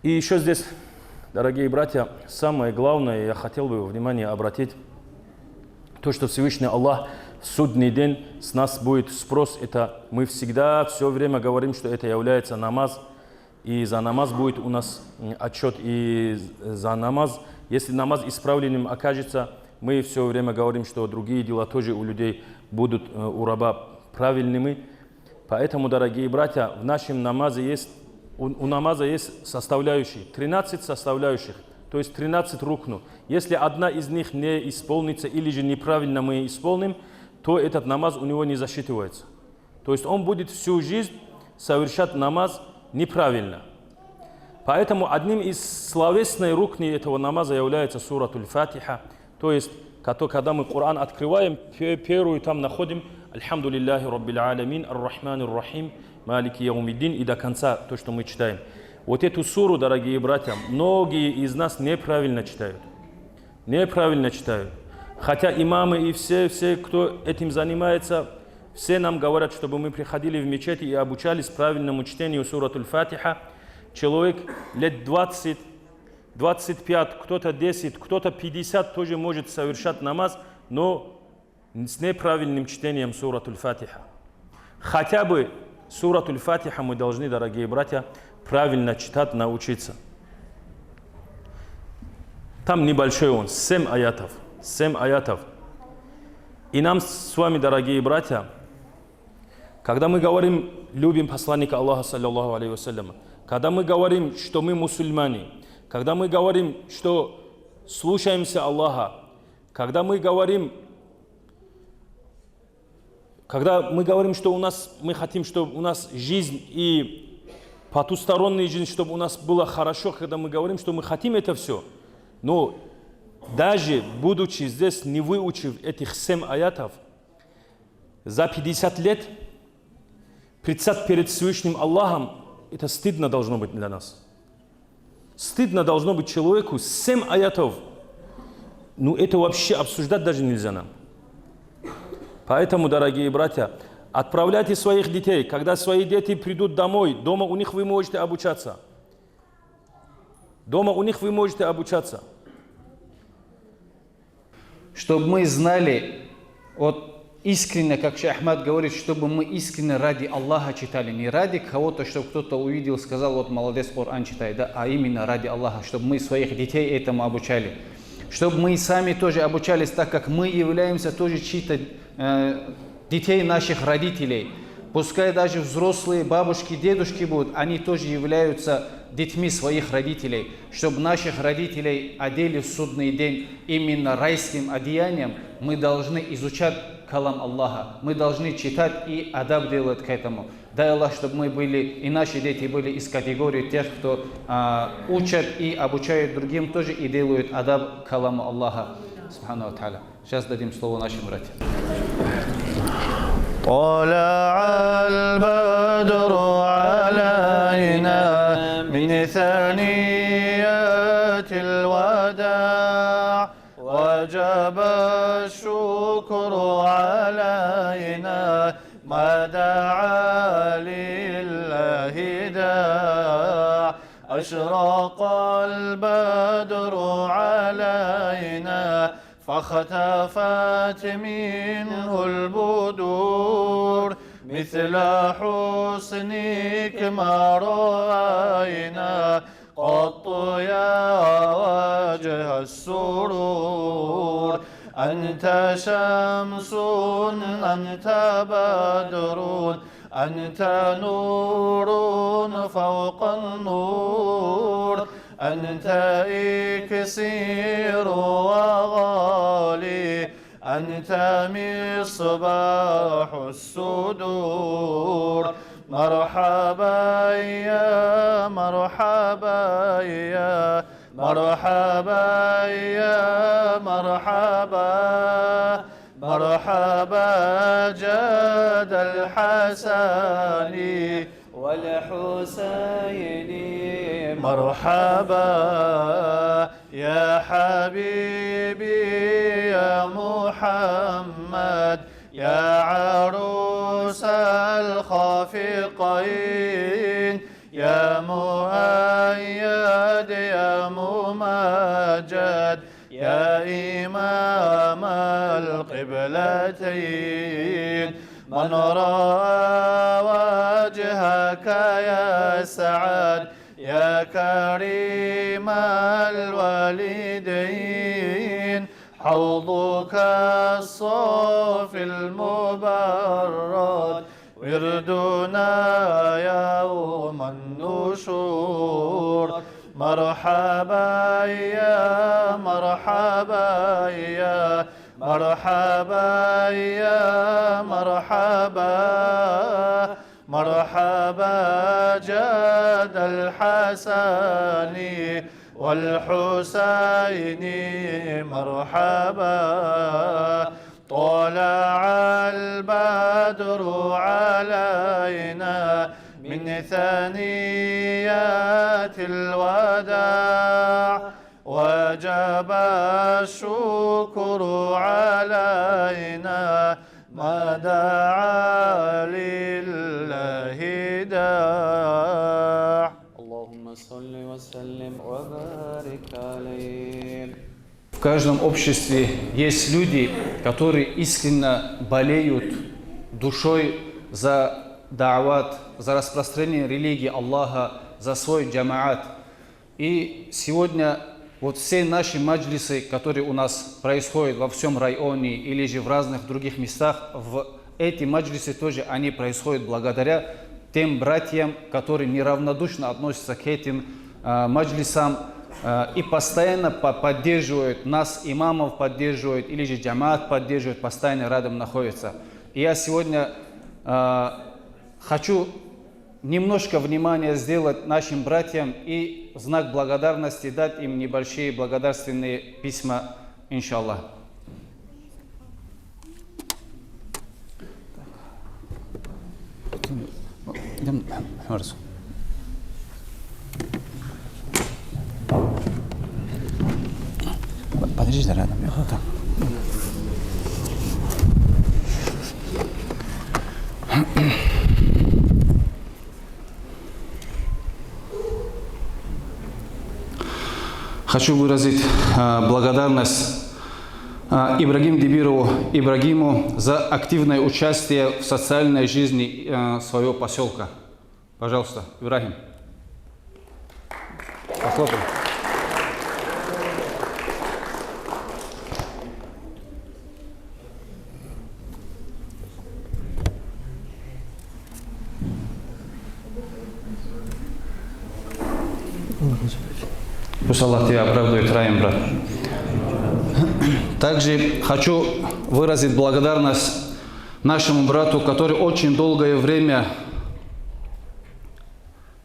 Speaker 2: И еще здесь, дорогие братья, самое главное, я хотел бы внимание обратить, то, что Всевышний Аллах в судный день с нас будет спрос, это мы всегда, все время говорим, что это является намаз, и за намаз будет у нас отчет, и за намаз, если намаз исправленным окажется, мы все время говорим, что другие дела тоже у людей будут у раба правильными. Поэтому, дорогие братья, в нашем намазе есть, у намаза есть составляющие, 13 составляющих, то есть 13 рукну. Если одна из них не исполнится или же неправильно мы исполним, то этот намаз у него не засчитывается. То есть он будет всю жизнь совершать намаз неправильно. Поэтому одним из словесных рукней этого намаза является суратуль Фатиха. То есть, когда мы Коран открываем, первую там находим Альхамду лилляхи Раббил Аламин, Ар-Рахманир Рахим, Малики Яумиддин и до конца то, что мы читаем. Вот эту суру, дорогие братья, многие из нас неправильно читают. Неправильно читают. Хотя имамы и все, кто этим занимается, все нам говорят, чтобы мы приходили в мечети и обучались правильному чтению суратуль Фатиха. Человек лет 20, 25, кто-то 10, кто-то 50 тоже может совершать намаз, но с неправильным чтением суратуль Фатиха. Хотя бы суратуль Фатиха мы должны, дорогие братья, правильно читать, научиться. Там небольшой он, 7 аятов. 7 аятов. И нам с вами, дорогие братья, когда мы говорим, любим посланника Аллаха, саллаллаху алейхи вассалям, когда мы говорим, что мы мусульмане, когда мы говорим, что слушаемся Аллаха, когда мы говорим, что мы хотим, чтобы у нас жизнь и потусторонняя жизнь, чтобы у нас было хорошо, когда мы говорим, что мы хотим это все, но даже будучи здесь, не выучив этих 7 аятов, за 50 лет предстать перед Всевышним Аллахом, это стыдно должно быть для нас. Стыдно должно быть человеку 7 аятов. Ну это вообще обсуждать даже нельзя нам. Поэтому, дорогие братья, отправляйте своих детей. Когда свои дети придут домой, дома у них вы можете обучаться. Дома у них вы можете обучаться.
Speaker 1: Чтобы мы знали, вот искренне, как Шейх Ахмад говорит, чтобы мы искренне ради Аллаха читали, не ради кого-то, чтобы кто-то увидел, сказал, вот молодец, Коран читает, да, а именно ради Аллаха, чтобы мы своих детей этому обучали. Чтобы мы сами тоже обучались, так как мы являемся тоже чьи-то детей наших родителей. Пускай даже взрослые бабушки, дедушки будут, они тоже являются детьми своих родителей. Чтобы наших родителей одели в судный день именно райским одеянием, мы должны изучать калам Аллаха. Мы должны читать и адаб делать к этому. Дай Аллах, чтобы мы были, и наши дети были из категории тех, кто учат и обучают другим тоже и делают адаб каламу Аллаха. Субхану ва тааля. Сейчас дадим слово нашим братьям.
Speaker 3: طلع البدر علينا من ثنيات الوداع وجب الشكر علينا ما دعا لله داع أشرق البدر علينا فاختفت منه البدور مثل حسنك ما رأينا قط يا وجه السرور أنت شمس أنت بدر أنت نور فوق النور أنت إكسير وغالي أنت مصباح الصدور مرحبا يا مرحبا يا مرحبا يا مرحبا مرحبا جاد الحسن والحسين مرحبا يا حبيبي يا محمد يا عروس الخافقين يا مؤيد يا ممجد يا إمام القبلتين من رأى وجهك يا سعد يا كريم الوالدين حوضك الصافي المبرد وردنا يوم النشور مرحبا يا مرحبا يا مرحبا يا مرحبا مرحبا جاد الحسن والحسين مرحبا طلع البدر علينا من ثنيات الوداع وجب الشكر علينا ما دعا لله داع
Speaker 8: اللهم صل وسلم وبارك عليه.
Speaker 1: В каждом обществе есть люди, которые искренне болеют душой за да'ват, за распространение религии Аллаха, за свой джамаат. И сегодня вот все наши маджлисы, которые у нас происходят во всем районе или же в разных других местах, в эти маджлисы тоже они происходят благодаря тем братьям, которые неравнодушно относятся к этим маджлисам и постоянно поддерживают нас, имамов поддерживают, или же джамаат поддерживают, постоянно рядом находятся. И я сегодня хочу немножко внимания сделать нашим братьям и в знак благодарности дать им небольшие благодарственные письма, иншаллах. Подожди рядом. Хочу выразить благодарность Ибрагим Дибирову Ибрагиму за активное участие в социальной жизни своего поселка. Пожалуйста, Ибрагим. Похлопаем. Пусть Аллах тебя оправдывает раем, брат. Также хочу выразить благодарность нашему брату, который очень долгое время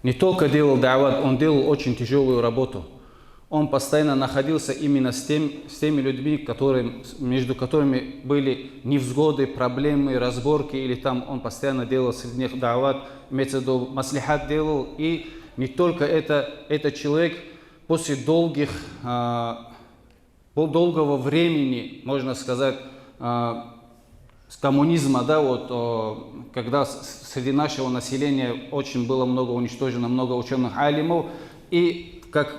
Speaker 1: не только делал да'ват, он делал очень тяжелую работу. Он постоянно находился именно с теми людьми, между которыми были невзгоды, проблемы, разборки, или там он постоянно делал среди них да'ват, имеется в виду маслихат делал. И не только этот человек после долгого времени, можно сказать, с коммунизма, да, вот, когда среди нашего населения очень было много уничтожено, много ученых алимов, и как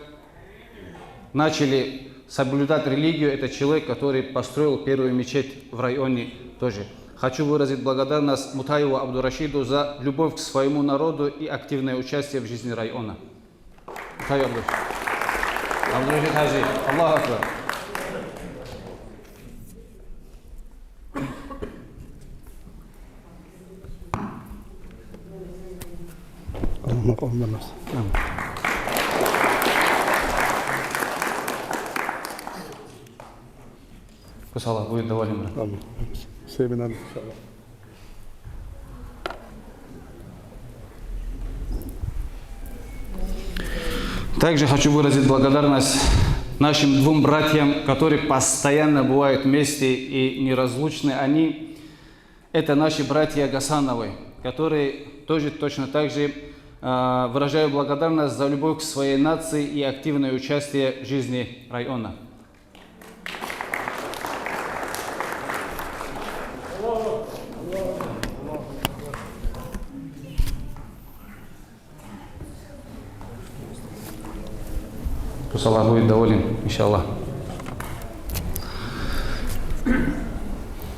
Speaker 1: начали соблюдать религию, это человек, который построил первую мечеть в районе тоже. Хочу выразить благодарность Мутаеву Абдурашиду за любовь к своему народу и активное участие в жизни района. Мутаев Абдурашид Хаджи, Аллаху Акбар. Пусть Аллах будет доволен, брат. Также хочу выразить благодарность нашим двум братьям, которые постоянно бывают вместе и неразлучны. Это наши братья Гасановы, которые тоже точно так же выражают благодарность за любовь к своей нации и активное участие в жизни района. Пусть Аллах будет доволен, иншаллах.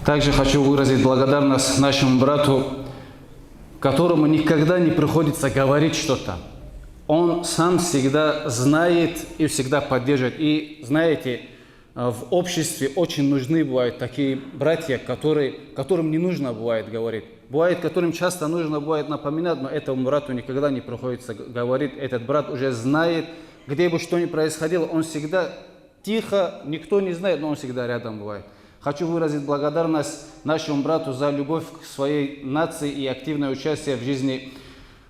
Speaker 1: Также хочу выразить благодарность нашему брату, которому никогда не приходится говорить что-то. Он сам всегда знает и всегда поддерживает. И знаете, в обществе очень нужны бывают такие братья, которым не нужно бывает говорить. Бывает, которым часто нужно бывает напоминать, но этому брату никогда не приходится говорить. Этот брат уже знает, где бы что ни происходило, он всегда тихо, никто не знает, но он всегда рядом бывает. Хочу выразить благодарность нашему брату за любовь к своей нации и активное участие в жизни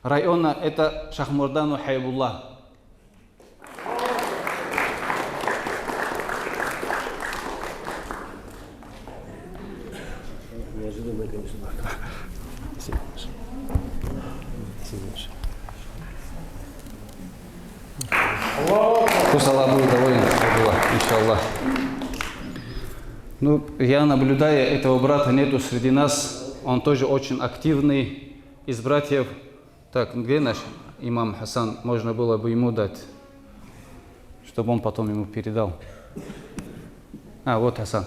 Speaker 1: района. Это Шахмурдану Хайбуллах. Пусть Аллах будет доволен, иншаллах. Ну, я наблюдаю, этого брата нету среди нас. Он тоже очень активный из братьев. Так, где наш имам Хасан? Можно было бы ему дать, чтобы он потом ему передал. Вот Хасан.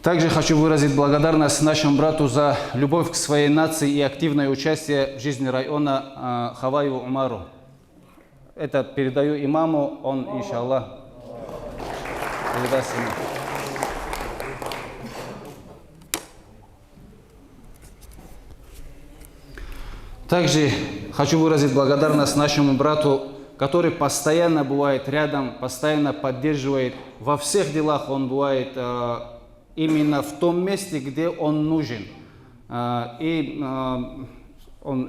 Speaker 1: Также хочу выразить благодарность нашему брату за любовь к своей нации и активное участие в жизни района Хаваеву Умару. Это передаю имаму, он, иншаллах, передаст ему. Также хочу выразить благодарность нашему брату, который постоянно бывает рядом, постоянно поддерживает. Во всех делах он бывает именно в том месте, где он нужен. Он,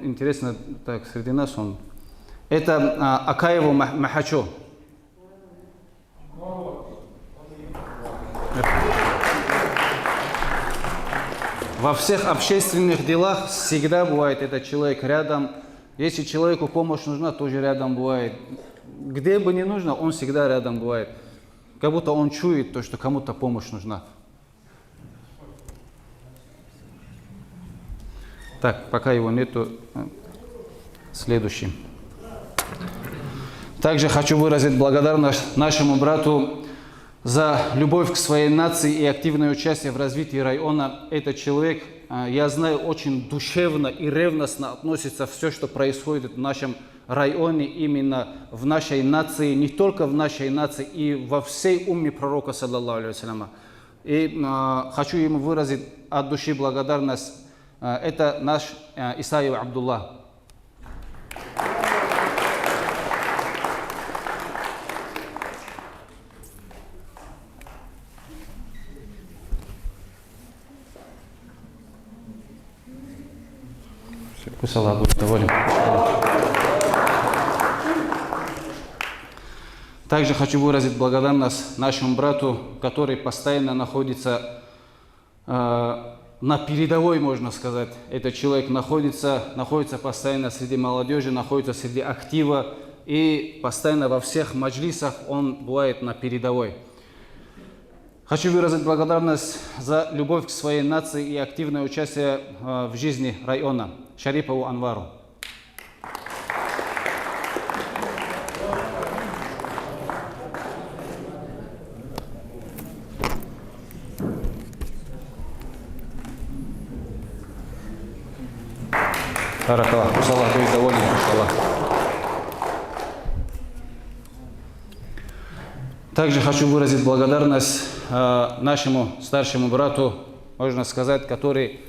Speaker 1: интересно, так, среди нас он. Это Акаеву Махачо. Во всех общественных делах всегда бывает этот человек рядом. Если человеку помощь нужна, тоже рядом бывает. Где бы ни нужно, он всегда рядом бывает. Как будто он чует то, что кому-то помощь нужна. Так, пока его нету, следующий. Также хочу выразить благодарность нашему брату за любовь к своей нации и активное участие в развитии района. Этот человек, я знаю, очень душевно и ревностно относится к все, что происходит в нашем районе, именно в нашей нации, не только в нашей нации, и во всей умме пророка, саллаллаху алейхи вассаляма. И хочу ему выразить от души благодарность. Это наш Исаев Абдулла. Пусть Аллах будет доволен. Также хочу выразить благодарность нашему брату, который постоянно находится на передовой, можно сказать. Этот человек находится постоянно среди молодежи, находится среди актива, и постоянно во всех маджлисах он бывает на передовой. Хочу выразить благодарность за любовь к своей нации и активное участие в жизни района Шарипову Анвару. Баракаллах, пусть Аллах будет доволен, иншаллах. Также хочу выразить благодарность нашему старшему брату, можно сказать, который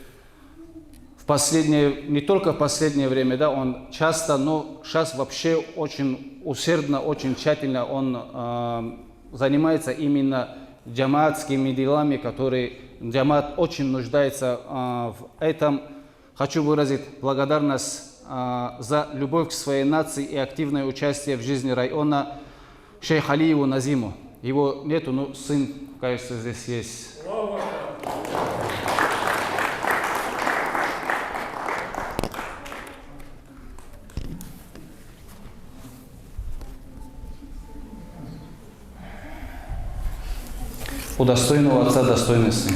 Speaker 1: не только в последнее время, да, он часто, но сейчас вообще очень усердно, очень тщательно он занимается именно джамаатскими делами, которые джамаат очень нуждается в этом. Хочу выразить благодарность за любовь к своей нации и активное участие в жизни района шейху Алиеву Назиму. Его нету, но сын, кажется, здесь есть. У достойного отца достойный сын.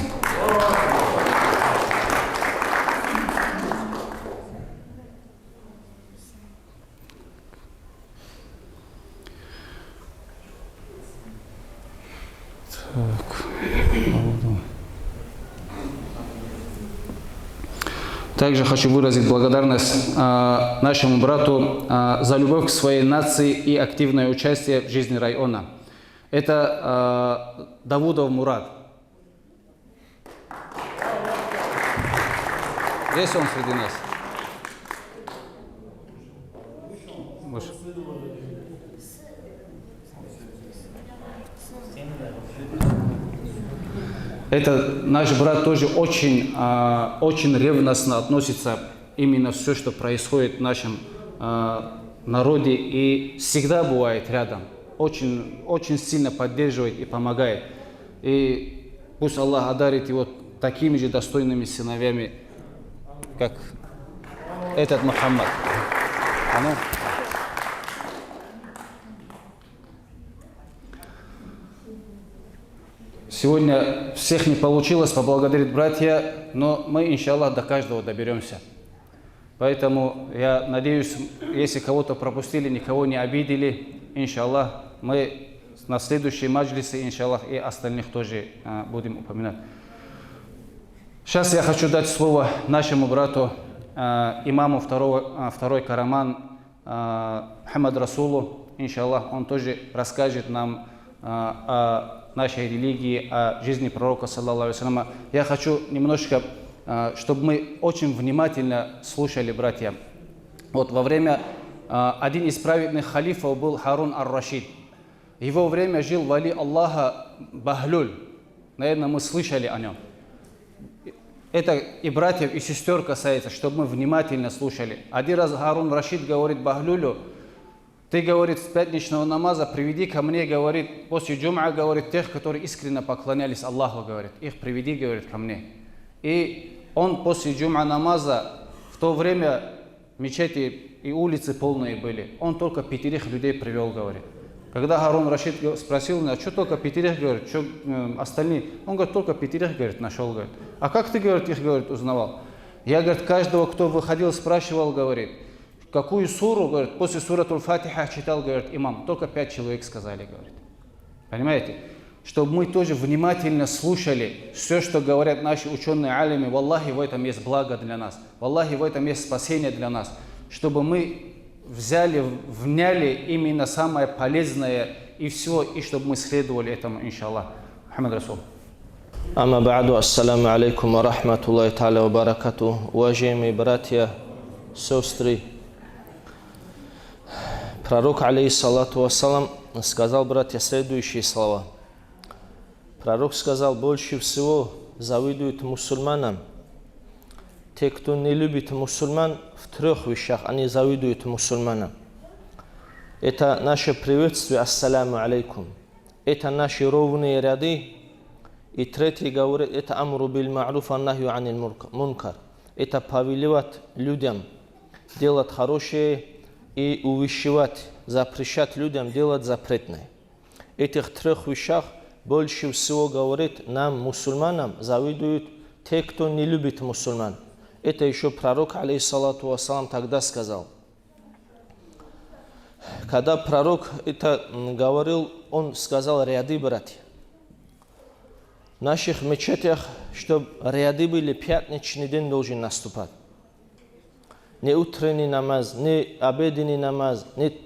Speaker 1: Также хочу выразить благодарность нашему брату за любовь к своей нации и активное участие в жизни района. Это Давудов Мурат. Есть он среди нас? Это наш брат тоже очень ревностно относится именно все, что происходит в нашем народе, и всегда бывает рядом, очень сильно поддерживает и помогает. И пусть Аллах одарит его такими же достойными сыновьями, как этот Мухаммад. Сегодня всех не получилось поблагодарить братья, но мы, иншаллах, до каждого доберемся. Поэтому я надеюсь, если кого-то пропустили, никого не обидели, иншаллах, мы на следующие маджлисы, иншаллах, и остальных тоже будем упоминать. Сейчас я хочу дать слово нашему брату, имаму второй караман, Мухаммад Расулу. Иншаллах, он тоже расскажет нам о нашей религии, о жизни пророка, саллаллаху алейхи вассаляма. Я хочу немножко, чтобы мы очень внимательно слушали, братья. Вот во время, один из праведных халифов был Харун ар-Рашид. В его время жил вали Аллаха Бахлюль. Наверное, мы слышали о нем. Это и братьев, и сестер касается, чтобы мы внимательно слушали. Один раз Харун Рашид говорит Бахлюлю: ты, говорит, с пятничного намаза приведи ко мне, говорит, после джум'a, говорит, тех, которые искренне поклонялись Аллаху, говорит, их приведи, говорит, ко мне. И он после джум'a намаза, в то время мечети и улицы полные были, он только 5 людей привел, говорит. Когда Харун Рашид спросил меня, что только 5, говорит, что остальные? Он говорит, только 5, говорит, нашел, говорит. А как ты, говорит, их, говорит, узнавал? Я, говорит, каждого, кто выходил, спрашивал, говорит, какую суру, говорит, после суратуль Фатиха читал, говорит, имам. Только 5 человек сказали, говорит. Понимаете? Чтобы мы тоже внимательно слушали все, что говорят наши ученые алимы. Валлахи, в этом есть благо для нас. Валлахи, в этом есть спасение для нас. Чтобы мы вняли именно самое полезное и все, и чтобы мы следовали этому, иншаллах. Мухаммад Расул.
Speaker 9: Ама ба'ду, ассаламу алейкум ва рахматуллахи та'аля ва баракату. Уважаемые братья, сестры, пророк, алейхиссалату вассалам, сказал, братья, следующие слова. Пророк сказал, больше всего завидуют мусульманам те, кто не любит мусульман, в 3 вещах они завидуют мусульманам. Это наше приветствие, ассаляму алейкум. Это наши ровные ряды. И 3 говорит, это амру бил ма'руф ва нахью анил мункар. Это повелевать людям делать хорошее и увещевать, запрещать людям делать запретное. Этих 3 вещах больше всего говорит нам, мусульманам, завидуют те, кто не любит мусульман. Это еще пророк, алейхиссалату вассалам, тогда сказал. Когда пророк это говорил, он сказал ряды, братья. В наших мечетях, чтобы ряды были, пятничный день должен наступать. Не утренний намаз, не обеденный намаз, не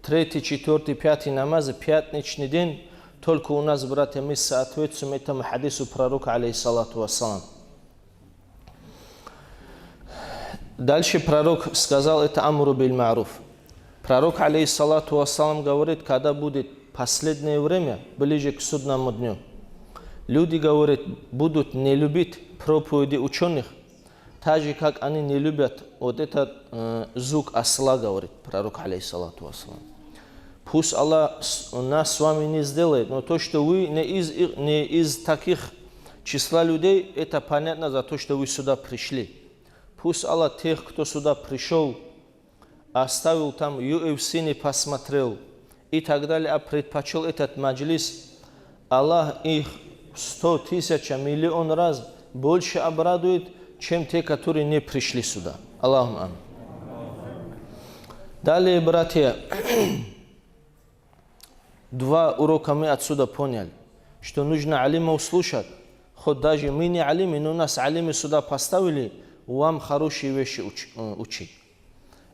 Speaker 9: 3, 4, 5 намаз, пятничный день. Только у нас, братья, мы соответствуем этому хадису пророка, алейхиссалату вассалам. Дальше пророк сказал, это амру бил ма'руф. Пророк, алейхиссалату вассалам, говорит, когда будет последнее время, ближе к судному дню, люди, говорят, будут не любить проповеди ученых, так же, как они не любят вот этот звук осла, говорит пророк, алейхиссалату вассалам. Пусть Аллах нас с вами не сделает, но то, что вы не из таких числа людей, это понятно за то, что вы сюда пришли. Пусть Аллах тех, кто сюда пришел, оставил там UFC, не посмотрел и так далее, а предпочел этот маджлис, Аллах их 100 тысяч, миллион раз больше обрадует, чем те, которые не пришли сюда. Аллаху амин. Далее, братья, 2 урока мы отсюда поняли, что нужно алимов слушать. Хоть даже мы не алимы, но нас алимы сюда поставили, вам хорошие вещи учить.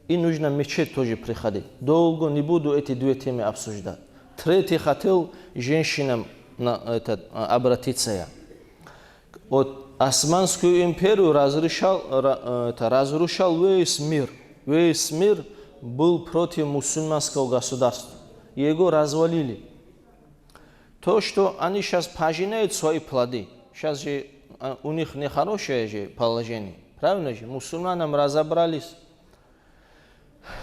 Speaker 9: И нужно в мечеть тоже приходить. Долго не буду эти 2 темы обсуждать. 3 хотел женщинам обратиться я. Вот Османскую империю разрушал весь мир. Весь мир был против мусульманского государства. Его развалили. То, что они сейчас пожинают свои плоды, сейчас же у них нехорошее же положение. Правильно же? Мусульманам разобрались.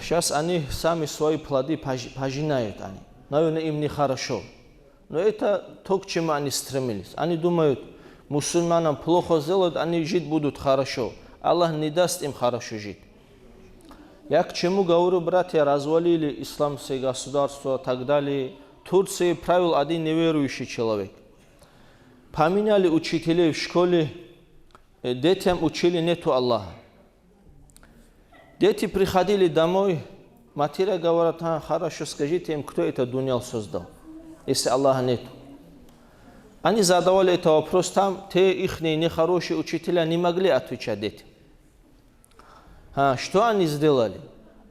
Speaker 9: Сейчас они сами свои плоды пожинают. Наверное, им нехорошо. Но это то, к чему они стремились. Они думают, мусульманам плохо сделают, они жить будут хорошо. Аллах не даст им хорошо жить. Я к чему говорю, братья, развалили исламское государство и так далее. Турции правил один неверующий человек. Поменяли учителей в школе, детям учили нету Аллаха. Дети приходили домой, матеря говорит, хорошо, скажите им, кто это дунял создал, если Аллаха нету. Они задавали этот вопрос там, те их нехорошие учителя не могли отвечать детям. Что они сделали?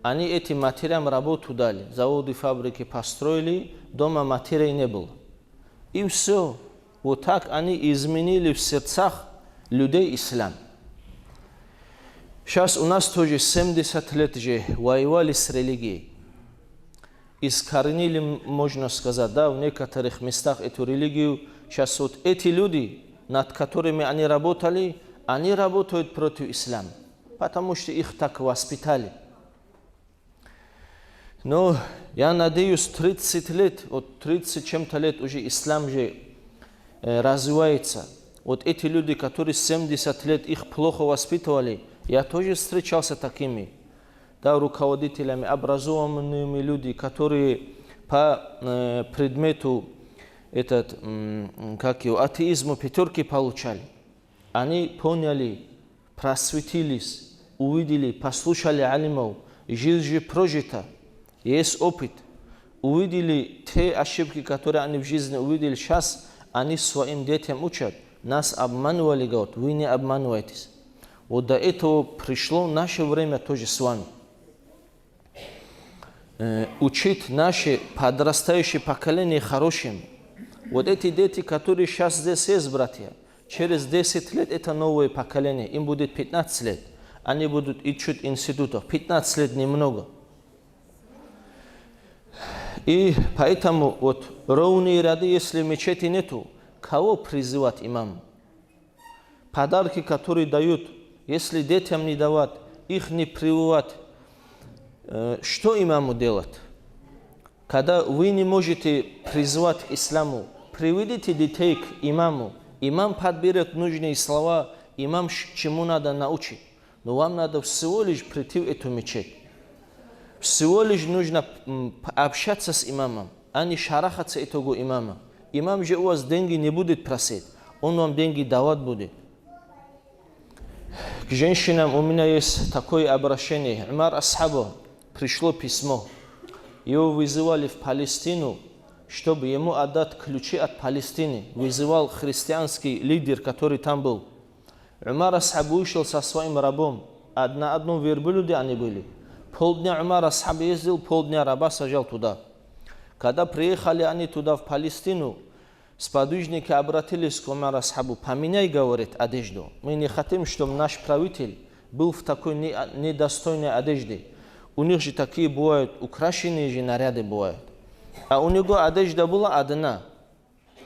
Speaker 9: Они этим матерям работу дали, заводы, фабрики построили, дома матерей не было. И все. Вот так они изменили в сердцах людей ислам. Сейчас у нас тоже 70 лет же воевали с религией. Искоренили, можно сказать, да, в некоторых местах эту религию. Сейчас вот эти люди, над которыми они работают против ислама. Потому что их так воспитали. Но я надеюсь, 30 лет, вот 30 чем-то лет уже ислам же развивается. Вот эти люди, которые 70 лет их плохо воспитывали, я тоже встречался такими, да, руководителями, образованными люди, которые по предмету атеизму 5 получали. Они поняли, просветились, увидели, послушали алимов, жизнь же прожита, есть опыт. Увидели те ошибки, которые они в жизни увидели, сейчас они своим детям учат. Нас обманывали, говорят, вы не обманываетесь. Вот до этого пришло наше время тоже с вами. Учить наше подрастающее поколение хорошим. Вот эти дети, которые сейчас здесь есть, братья, через 10 лет это новое поколение, им будет 15 лет. Они будут учить в институтах. 15 лет немного. И поэтому вот ровные ряды, если мечети нету, кого призывать имам? Подарки, которые дают, если детям не давать, их не прививать, что имаму делать? Когда вы не можете призвать к исламу, приведите детей к имаму. Имам подберет нужные слова, имам чему надо научить. Но вам надо всего лишь прийти в эту мечеть. Всего лишь нужно общаться с имамом, а не шарахаться этого имама. Имам же у вас деньги не будет просить, он вам деньги давать будет. К женщинам у меня есть такое обращение. Умар Асхабу пришло письмо. Его вызывали в Палестину, чтобы ему отдать ключи от Палестины. Вызывал христианский лидер, который там был. Умар Асхаб вышел со своим рабом. На одном верблюде они были. Полдня Умар Асхаб ездил, полдня раба сажал туда. Когда приехали они туда, в Палестину, сподвижники обратились к Умар Асхабу. Поменяй, говорит, одежду. Мы не хотим, чтобы наш правитель был в такой недостойной одежде. У них же такие бывают, украшенные же наряды бывают. А у него одежда была одна.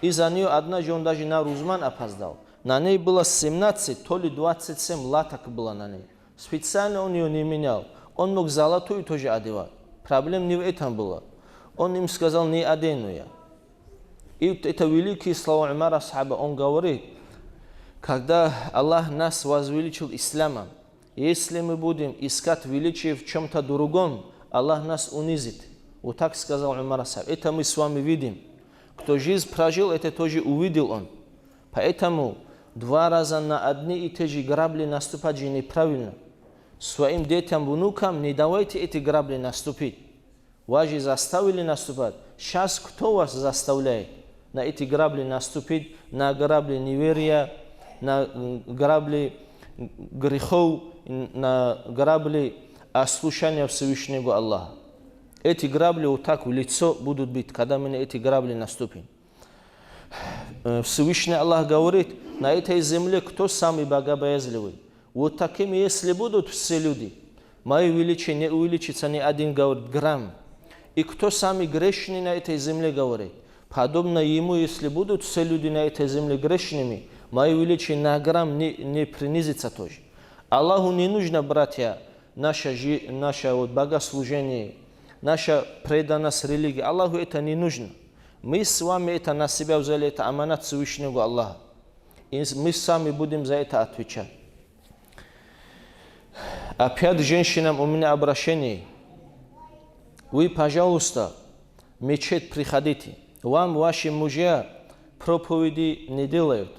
Speaker 9: И за нее одна же он даже на Рузман опоздал. На ней было 17, то ли 27 латок было на ней. Специально он ее не менял. Он мог золотую тоже одевать. Проблем не в этом было. Он им сказал, не одену я. И это великие слова Умара Асхаба. Он говорит, когда Аллах нас возвеличил исламом, если мы будем искать величие в чем-то другом, Аллах нас унизит. Вот так сказал Умар Асхаб. Это мы с вами видим. Кто жизнь прожил, это тоже увидел он. Поэтому 2 раза на одни и те же грабли наступать же неправильно. Своим детям, внукам не давайте эти грабли наступить. Вас же заставили наступать. Сейчас кто вас заставляет на эти грабли наступить, на грабли неверия, на грабли грехов, на грабли ослушания Всевышнего Аллаха? Эти грабли вот так в лицо будут бить, когда мы на эти грабли наступим. Всевышний Аллах говорит, на этой земле кто самый богобоязливый? Вот такими, если будут все люди, мое величие не увеличится ни один, говорит, грамм. И кто самый грешный на этой земле, говорит, подобно ему, если будут все люди на этой земле грешными, мое величие на грамм не принизится тоже. Аллаху не нужно, братья, наше вот богослужение, наша преданность религии. Аллаху это не нужно. Мы с вами это на себя взяли, это аманат Всевышнего Аллаха. И мы сами будем за это отвечать. Опять женщинам у меня обращение. Вы, пожалуйста, в мечеть приходите. Вам ваши мужья проповеди не делают.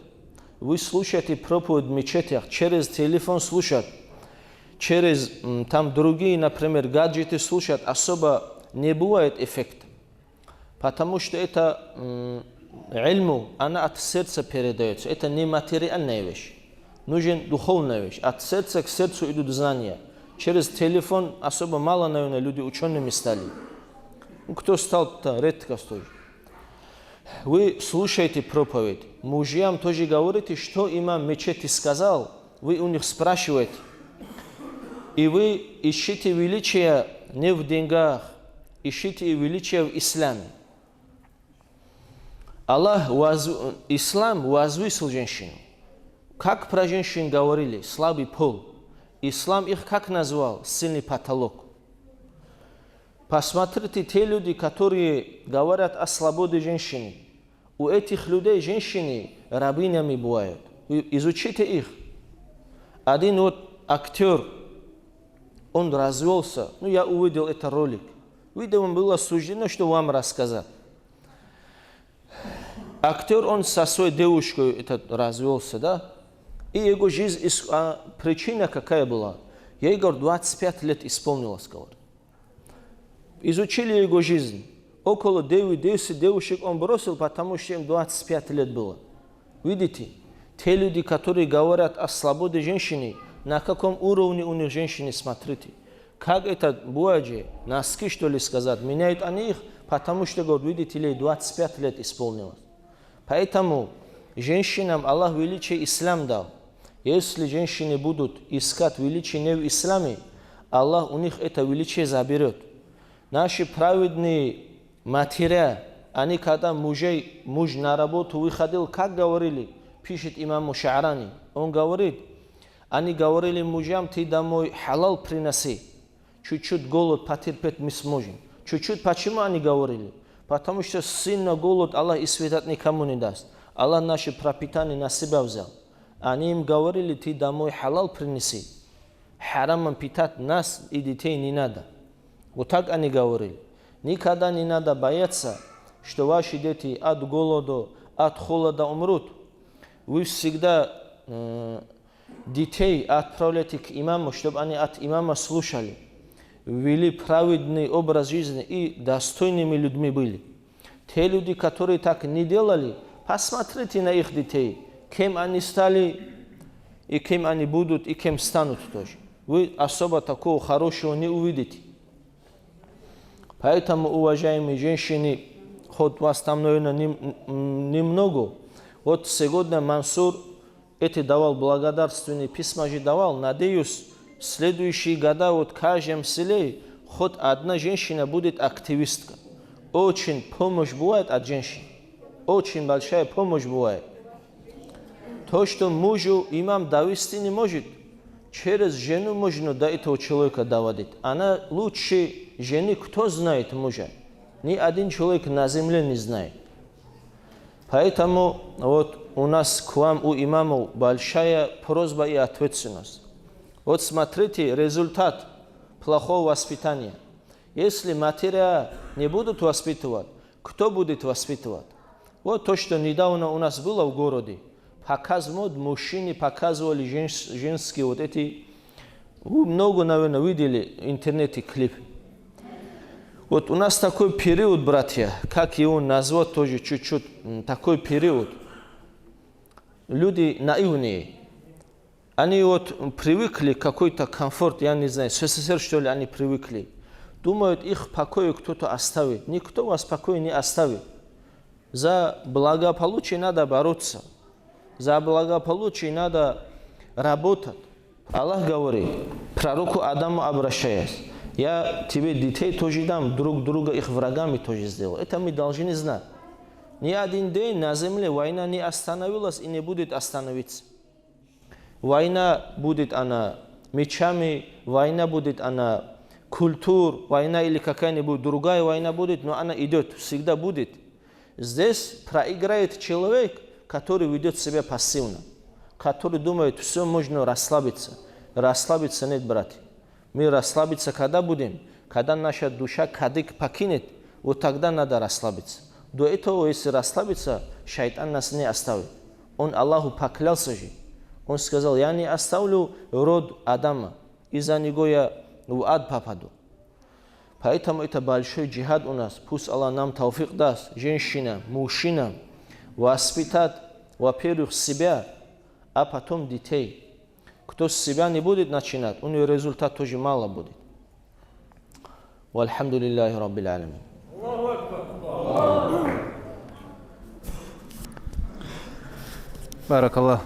Speaker 9: Вы слушаете проповедь в мечетях, через телефон слушать, через там другие, например, гаджеты слушать, особо не бывает эффекта. Потому что это ильму, она от сердца передается. Это не материальная вещь. Нужен духовная вещь. От сердца к сердцу идут знания. Через телефон особо мало, наверное, люди учеными стали. Кто стал-то, редко стоит. Вы слушаете проповедь. Мужьям тоже говорите, что имам мечети сказал. Вы у них спрашиваете. И вы ищите величие не в деньгах, ищите величие в исламе. Аллах, ислам возвысил женщину. Как про женщин говорили? Слабый пол. Ислам их как назвал? Сильный потолок. Посмотрите, те люди, которые говорят о свободе женщины. У этих людей женщины рабынями бывают. Изучите их. Один вот актер, он развелся. Я увидел этот ролик. Видео было суждено, что вам рассказать. Актер, он со своей девушкой развелся, да? И его жизнь, причина какая была? Ей, говорит, 25 лет исполнилось, говорит. Изучили его жизнь. Около 9-10 девушек он бросил, потому что им 25 лет было. Видите? Те люди, которые говорят о свободе женщины, на каком уровне у них женщины, смотрите. Как это бывает же, носки, что ли, сказать, меняют они их, потому что, говорят, видите ли, 25 лет исполнилось. Поэтому женщинам Аллах величие ислам дал. Если женщины будут искать величие не в исламе, Аллах у них это величие заберет. Наши праведные матеря, они когда муж на работу выходил, как говорили, пишет имам Шаарани. Он говорит, Они говорили мужьям: ты домой халал приноси. Чуть-чуть голод потерпеть мы сможем. Чуть-чуть. Почему они говорили? Потому что сильно голод Аллах испытать никому не даст. Аллах наше пропитание на себя взял. Они им говорили: ты домой халал принеси. Харамом питать нас и детей не надо. Вот так они говорили. Никогда не надо бояться, что ваши дети от голода, от холода умрут. Вы всегда детей отправляйте к имаму, чтобы они от имама слушали, вели праведный образ жизни и достойными людьми были. Те люди, которые так не делали, посмотрите на их детей, кем они стали, и кем они будут, и кем станут тоже. Вы особо такого хорошего не увидите. Поэтому, уважаемые женщины, хоть вас там, наверное, немного, вот сегодня Мансур эти давал благодарственные письма же давал. Надеюсь, в следующие года вот в каждом селе хоть одна женщина будет активистка. Очень помощь бывает от женщин. Очень большая помощь бывает. То, что мужу имам довести не может, через жену можно до этого человека доводить. Она лучше жены, кто знает мужа. Ни один человек на земле не знает. Поэтому вот у нас к вам, у имамов, большая просьба и ответственность. Вот смотрите результат плохого воспитания. Если матеря не будут воспитывать, кто будет воспитывать? Вот то, что недавно у нас было в городе. Показ мод, мужчины показывали женские вот эти, вы много, наверное, видели в интернете клип. Вот у нас такой период, братья, как его назвать тоже чуть-чуть, такой период. Люди наивные. Они вот привыкли к какой-то комфорт, я не знаю, в СССР, что ли, они привыкли. Думают, их покой кто-то оставит. Никто вас покой не оставит. За благополучие надо бороться. За благополучие надо работать. Аллах говорит, пророку Адаму обращаясь: я тебе детей тоже дам, друг друга их врагами тоже сделал. Это мы должны знать. Ни один день на земле война не остановилась и не будет остановиться. Война будет она мечами, война будет она культур, война или какая-нибудь другая война будет, но она идет, всегда будет. Здесь проиграет человек, который ведет себя пассивно, который думает, все можно расслабиться. Расслабиться нет, братья. Мы расслабиться когда будем? Когда наша душа кадык покинет, вот тогда надо расслабиться. До этого, если расслабиться, шайтан нас не оставит. Он Аллаху поклялся же. Он сказал: я не оставлю род Адама, из-за него я в ад попаду. Поэтому это большой джихад у нас. Пусть Аллах нам тауфик даст, женщинам, мужчинам, воспитать, во-первых, себя, а потом детей. Кто с себя не будет начинать, у него результат тоже мало будет. Вальхамдулиллахи раббил алямин.
Speaker 1: Баракаллах.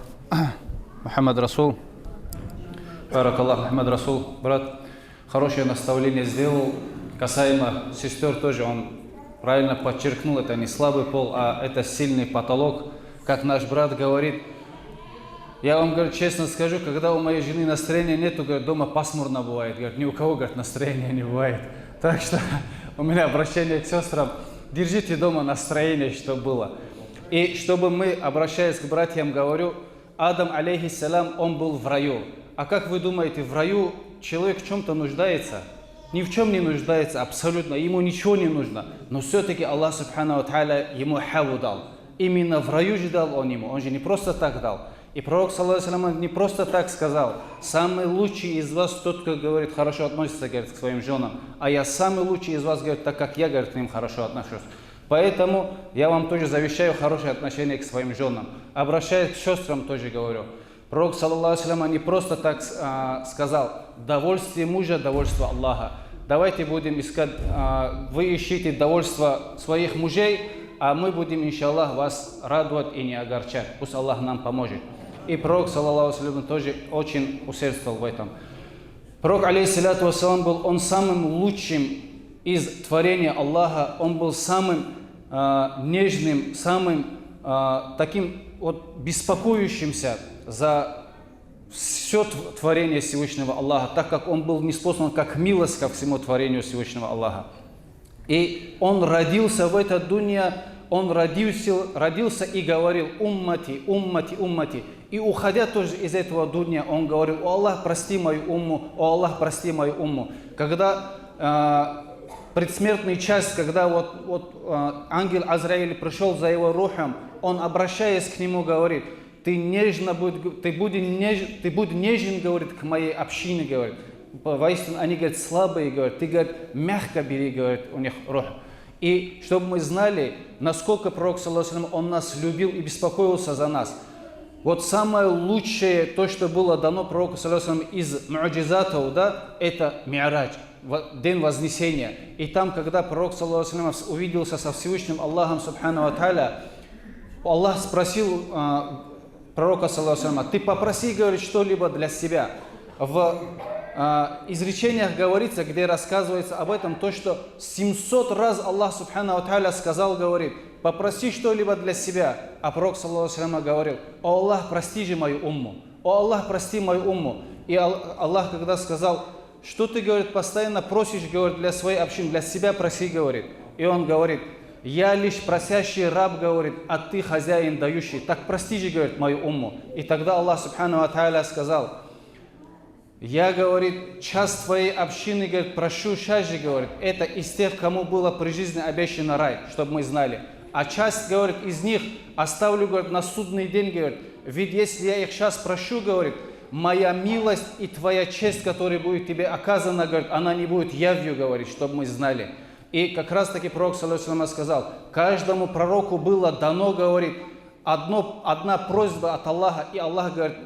Speaker 1: Мухаммад Расул. Баракаллах, Мухаммад Расул. Брат, хорошее наставление сделал. Касаемо сестер тоже, он правильно подчеркнул, это не слабый пол, а это сильный потолок. Как наш брат говорит, я вам, говорит, честно скажу, когда у моей жены настроения нету, говорит, дома пасмурно бывает. Говорит, ни у кого, говорит, настроения не бывает. Так что у меня обращение к сестрам, держите дома настроение, чтобы было. И чтобы мы, обращаясь к братьям, говорю, Адам, алейхиссалям, он был в раю. А как вы думаете, в раю человек в чем-то нуждается? Ни в чем не нуждается, абсолютно, ему ничего не нужно. Но все-таки Аллах, субхану ва тааля, ему хаву дал. Именно в раю же дал он ему, он же не просто так дал. И пророк, саллаллаху алейхи ва саллям, не просто так сказал: самый лучший из вас тот, кто, говорит, хорошо относится, говорит, к своим женам. А я самый лучший из вас, говорит, так как я, говорит, к ним хорошо отношусь. Поэтому я вам тоже завещаю хорошее отношение к своим женам. Обращаясь к сестрам, тоже говорю. Пророк, саллаллаху алейхи ва саллям, не просто так сказал: довольствие мужа, довольство Аллаха. Давайте будем искать, вы ищите довольство своих мужей, а мы будем, иншаллах, вас радовать и не огорчать. Пусть Аллах нам поможет. И пророк, саллаллаху алейхи ва саллям, тоже очень усердствовал в этом. Пророк, алейхиссалату вассалам, был он самым лучшим из творения Аллаха, он был самым нежным, самым таким вот беспокоящимся за все творение Всевышнего Аллаха, так как он был ниспослан как милость ко всему творению Всевышнего Аллаха. И он родился в этой дуне, он родился и говорил: уммати, уммати, уммати. И уходя тоже из этого дуня, он говорил: о Аллах, прости мою умму, о Аллах, прости мою умму. Когда предсмертный час, когда ангел Азраиль пришел за его рухом, он, обращаясь к нему, говорит: ты будь нежен, говорит, к моей общине, говорит. Воистину, они, говорят, слабые, говорят, ты, говорит, мягко бери, говорит, у них рух. И чтобы мы знали, насколько пророк, саллаллаху алейхи ва саллям, он нас любил и беспокоился за нас. Вот самое лучшее, то, что было дано пророку, саллаллаху алейхи ва саллям, из му'джизатов, да, это Ми'радж, день Вознесения. И там, когда пророк, саллаллаху алейхи ва саллям, увиделся со Всевышним Аллахом, субхану ва тааля, Аллах спросил пророка, саллаллаху алейхи ва саллям: ты попроси, говорит, что-либо для себя. В изречениях говорится, где рассказывается об этом, то, что 700 раз Аллах субхану ва тааля сказал, говорит: попроси что-либо для себя. А пророк, саллаллаху алейхи ва саллям, говорил: о Аллах, прости же мою умму, о Аллах, прости мою умму. И Аллах, когда сказал: что ты, говорит, постоянно просишь, говорит, для своей общины, для себя проси, говорит. И он говорит: я лишь просящий раб, говорит, а ты хозяин дающий, так прости же, говорит, мою умму. И тогда Аллах субхану ва тааля сказал: я, говорит, часть твоей общины, говорит, прошу сейчас же, говорит, это из тех, кому было при жизни обещано рай, чтобы мы знали. А часть, говорит, из них оставлю, говорит, на судный день, говорит, ведь если я их сейчас прошу, говорит, моя милость и твоя честь, которая будет тебе оказана, говорит, она не будет явью, говорит, чтобы мы знали. И как раз таки пророк, саллаллаху алейхи ва саллям, сказал: каждому пророку было дано, говорит, одна просьба от Аллаха, и Аллах, говорит,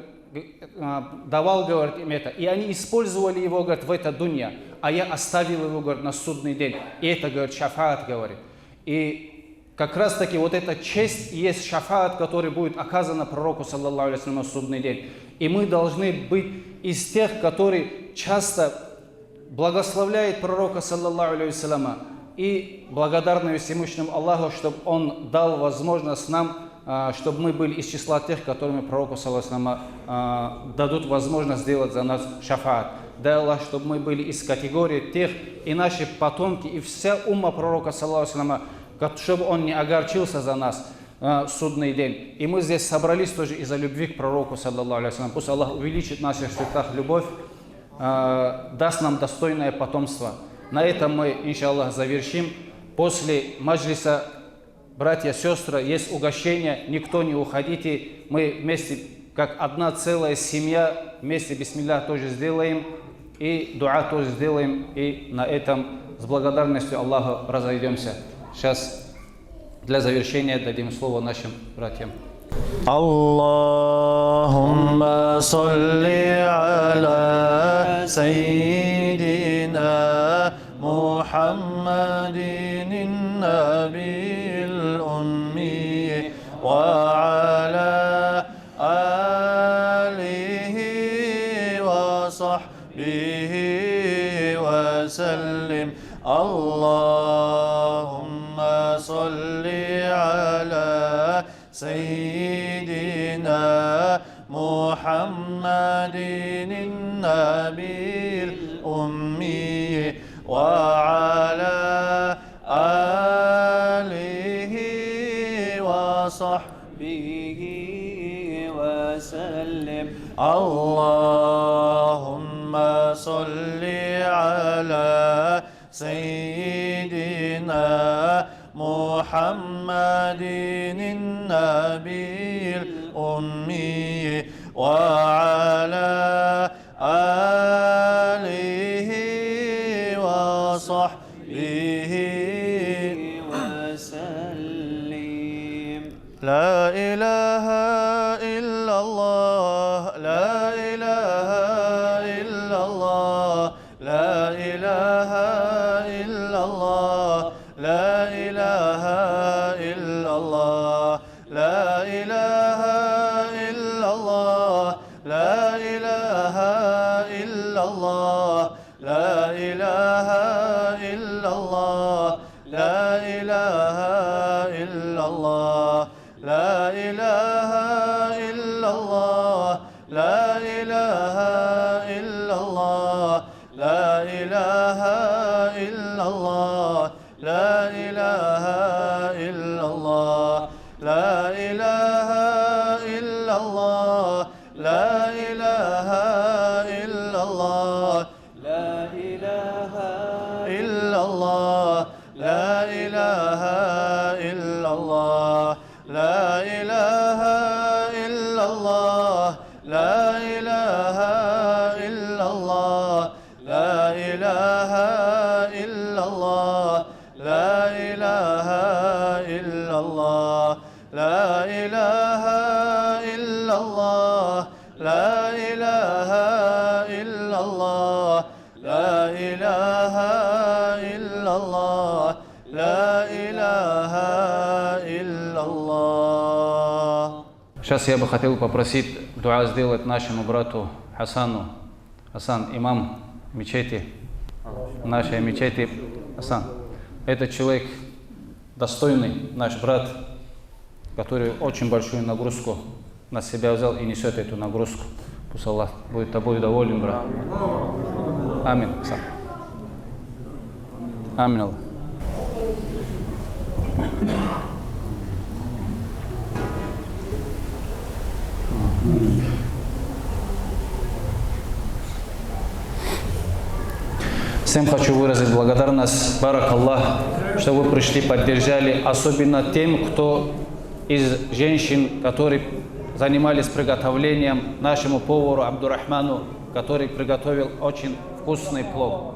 Speaker 1: давал, говорит, им это. И они использовали его, говорит, в это дунья, а я оставил его, говорит, на судный день. И это, говорит, шафаат, говорит. И как раз таки вот эта честь и есть шафаат, который будет оказан пророку, саллаллаху алейхи ва саллям, на судный день. И мы должны быть из тех, которые часто благословляют пророка, саллаллаху алейхи ва саллям, и благодарны Всевышнему Аллаху, чтобы он дал возможность нам, чтобы мы были из числа тех, которыми пророку, саллаллаху алейхи ва саллям, дадут возможность сделать за нас шафаат. Дай Аллах, чтобы мы были из категории тех, и наши потомки, и вся умма пророка, саллаллаху алейхи ва саллям, чтобы он не огорчился за нас судный день. И мы здесь собрались тоже из-за любви к пророку, саллаллаху алейхи ва саллям. Пусть Аллах увеличит в наших сердцах любовь, даст нам достойное потомство. На этом мы, иншаллах, завершим. После маджлиса, братья, сестры, есть угощение, никто не уходите. Мы вместе, как одна целая семья, вместе бисмиллах тоже сделаем. И дуа тоже сделаем. И на этом с благодарностью Аллаху разойдемся. Сейчас для завершения дадим слово нашим братьям.
Speaker 3: Аллахумма салли аля сайидина Мухаммадин набил умми ва аля алихи ва сахбихи ва саллим. Allahumma salli ala Sayyidina Muhammadin Nabil Ummi wa ala alihi wa sahbihi wa sallim. Allahumma salli ala Sayyidina Muhammadin Nabil Ummi wa ala alihi wa sahbihi wa sallim. La ilaha illallah, la ilaha illallah, la ilaha La ilaha illallah, la ilaha illallah, la ilaha illallah, la ilaha illallah, la ilaha illallah, la ilaha illallah, la لا إله إلا الله لا إله إلا الله لا إله إلا الله لا إله إلا الله لا إله إلا الله لا إله إلا الله لا إله إلا الله لا إله إلا الله لا إله إلا الله لا إله إلا الله لا إله إلا الله لا إله إلا الله لا إله إلا الله لا إله إلا الله لا إله إلا الله.
Speaker 1: Сейчас я бы хотел попросить дуа сделать нашему брату Хасану. Хасан, имам мечети, нашей мечети. Хасан, этот человек достойный, наш брат, который очень большую нагрузку на себя взял и несет эту нагрузку. Пусть Аллах будет тобой доволен, брат. Амин. Амин. Аллах. Всем хочу выразить благодарность, барак Аллах, что вы пришли, поддержали, особенно тем, кто из женщин, которые занимались приготовлением, нашему повару Абдурахману, который приготовил очень вкусный плов.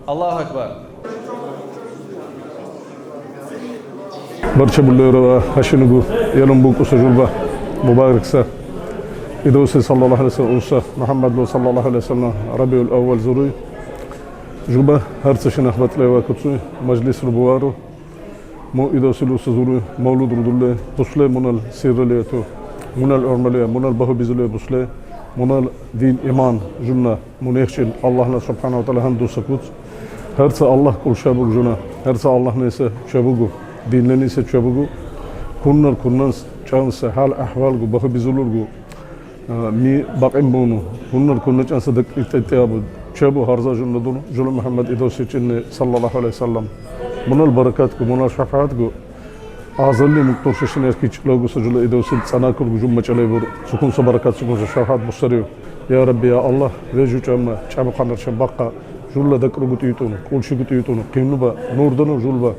Speaker 1: Аллаху Акбар.
Speaker 10: Barcha bullari hashinigu yarim bu kusurba mubaraksa idosi sallallahu aleyhi ve sellem usta Muhammed sallallahu aleyhi ve sellem Rabiul Awwal zuri juba hartshin ahbat lewa kutsu majlis rubuwaru mo idosi usta zuri mawlud rudulle busle munal sirreleto munal ormale munal bahubizle busle munal din iman junna munexin Allah subhanahu wa ta'ala hamdu sakut hartsa Allah kul shabuk juna hartsa Allah nese shabugu dinlerini seçiyorgu. Kunnan çansa hal ahvalgu bakı bizulurgu. Mi bakım bunu. Kunnar çansa da ihtiyabı. Çabu harza cümledunu. Julu Muhammed idosi için sallallahu aleyhi ve sellem. Bunal berekatgu, bunal şefaatgu. Azalli muktor şeşin erkiç logusu julu idosi sanakurgu cümle çalayvur. Sukunsa berekat sukunsa şefaat mustariyo. Ya Rabbi ya Allah veju çamma çabu kanar şen bakka. Julla dakrugu tiyutunu. Kulşigu tiyutunu. Kimnuba nurdunu julba.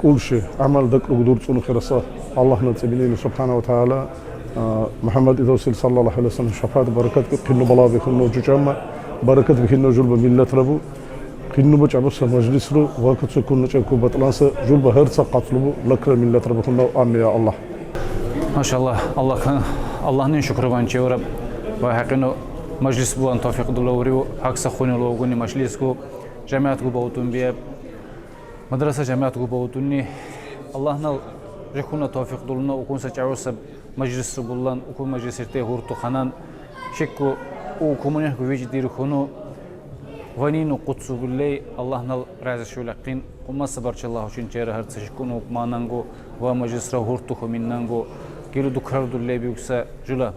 Speaker 10: كل شيء عمل ذكر قدور صنو خرصة الله نتبيني سبحانه وتعالى محمد إذا صلى الله عليه وسلم شفاعة بركات كنو بلا بكنو جمع بركات بكنو جلب ملة ربو كنو بجعبس مجلس رو وقت سكون نجكو بطلانس جلب هرسا قتلبو لكر ملة ربو كنو آمين يا الله
Speaker 1: ما شاء الله الله نين شكر بانشي ورب وحقنو مجلس بوان توفيق دلوريو حق سخوني لوغوني مجلسكو جماعتكو بوتون بيب مدرسة جامعة قبوتوني الله نال ركونا توفيق دولنا وكون سجعوسب مجلس ربولان وكون مجلس ارتي هورتو خانان شكو وكومونه كويج دير خونو ونينو قدسو بالله الله نال راز شولقين وما صبرش الله وشين جير هرت شكونو مانانغو ومجلس هورتو خمينانغو كيلو دكرار دولله بيوكسا جلا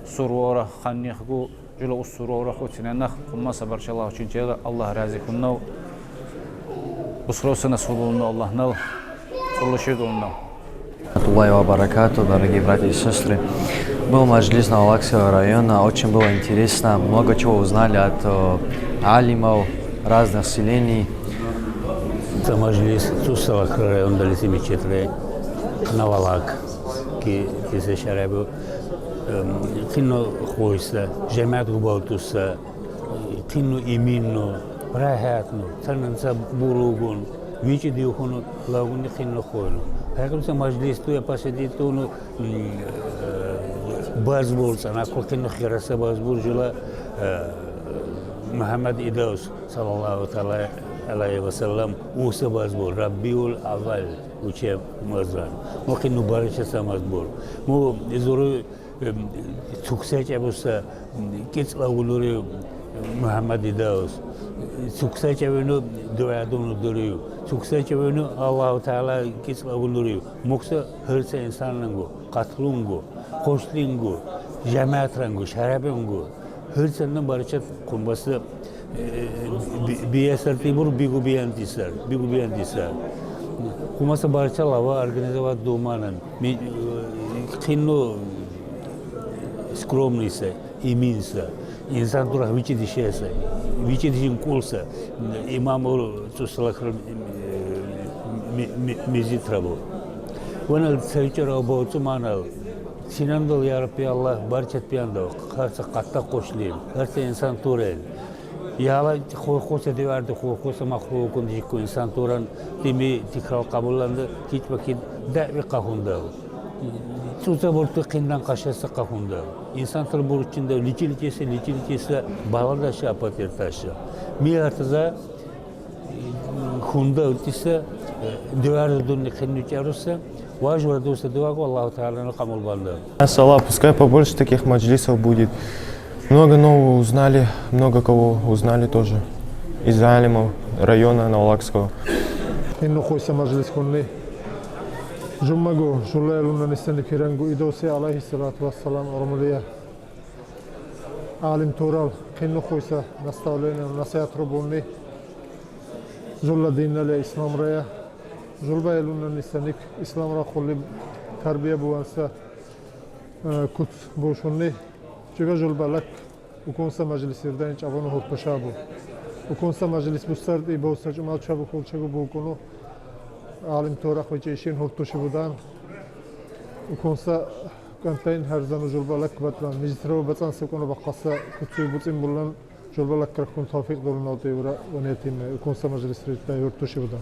Speaker 1: سرورا خانيخغو جلا السرورا خوتينانخ وما صبرش الله وشين جير الله رازي خونو Усросана свободно Аллах нал, улучшительно.
Speaker 11: Аллаху ва баракату, дорогие братья и сестры. Был маджлис на Алакского района, очень было интересно, много чего узнали от алимов разных селений.
Speaker 12: Это маджлис Тусалак район далеко мечетле Навалак, ки се шарабу, кино хойста, жемат губалтуса, кино иминно. راحتنا ترنسا بروغون ويجي ديوخونو لاغون خينو خوينو هاكلسا مجلس تو يباسدي تونو بازبول سنا كوكينو خيرسا بازبول جلا محمد إدوس صلى الله عليه وسلم وسا بازبول ربيول أول وشي مزران ممكن نبارش سامزبول مو زورو سوكسيج أبوسا كيس لاغولوري محمد إدوس سوكساچوينو دوادونو دوريو سوكساچوينو الله تعالى كيسلا ولوريو مكسا هرسا انساننگو قتلونگو خوشلينگو جماعت رنگو شراب انگو هر سنن برچت کنباس بیاسر تیمور بیگو بیاندیسر کنباس برچت لوا организовать доманан خینو скромныйся иминся инсан тура вичи дишеса вичи дишин кулса имам цусалах мизитрабо вона севчера боцуманал синандол ярапи аллах барчат пиандо харса катта кошлин харса инсан турен яла хохоса деварда хохоса махлукун дикко инсан туран тими тикрал кабулланды хич вакит дави кахунда Суза борты қиндан қашасы қахунда. Инсан тыл бұл içinde личиличесі баладашы апатерташы. Ми артыза хунда өтісі дуары дүнні қиннүч арысы, важуар дусы дуагу Аллаху Та'алану қамыл банды.
Speaker 5: Салам, пускай побольше таких маджлисов будет. Много нового узнали, много кого узнали тоже. Из алимов района Наулакского.
Speaker 10: Инну хойса маджлис хунни. Жуммаго, жулайлуна нистани кирангу идоси алейхи салату вассалам армалия. Алим турал, кинну хойса наставление, насият рубунни. Жулла диннали ислам рая. Жулбайлуна нистаник ислам ра хулли тарбия буанса кут бошунни. Чига жулбалак, уконса маджлис ирдан чавану хот пашабу. Уконса маджлис бустард и боусар жумал чабу холчагу букуну. عالم تورخ وجيشين هلتوش بودان وكونسا كانتين هرزان وجلبالك بطلان مجتروا بطلان سيكونوا بقصة كتسوي بطين بولان جلبالك كركون توفيق دولنا وطيورا ونيتين وكونسا مجلس ريتا يورتوش بودان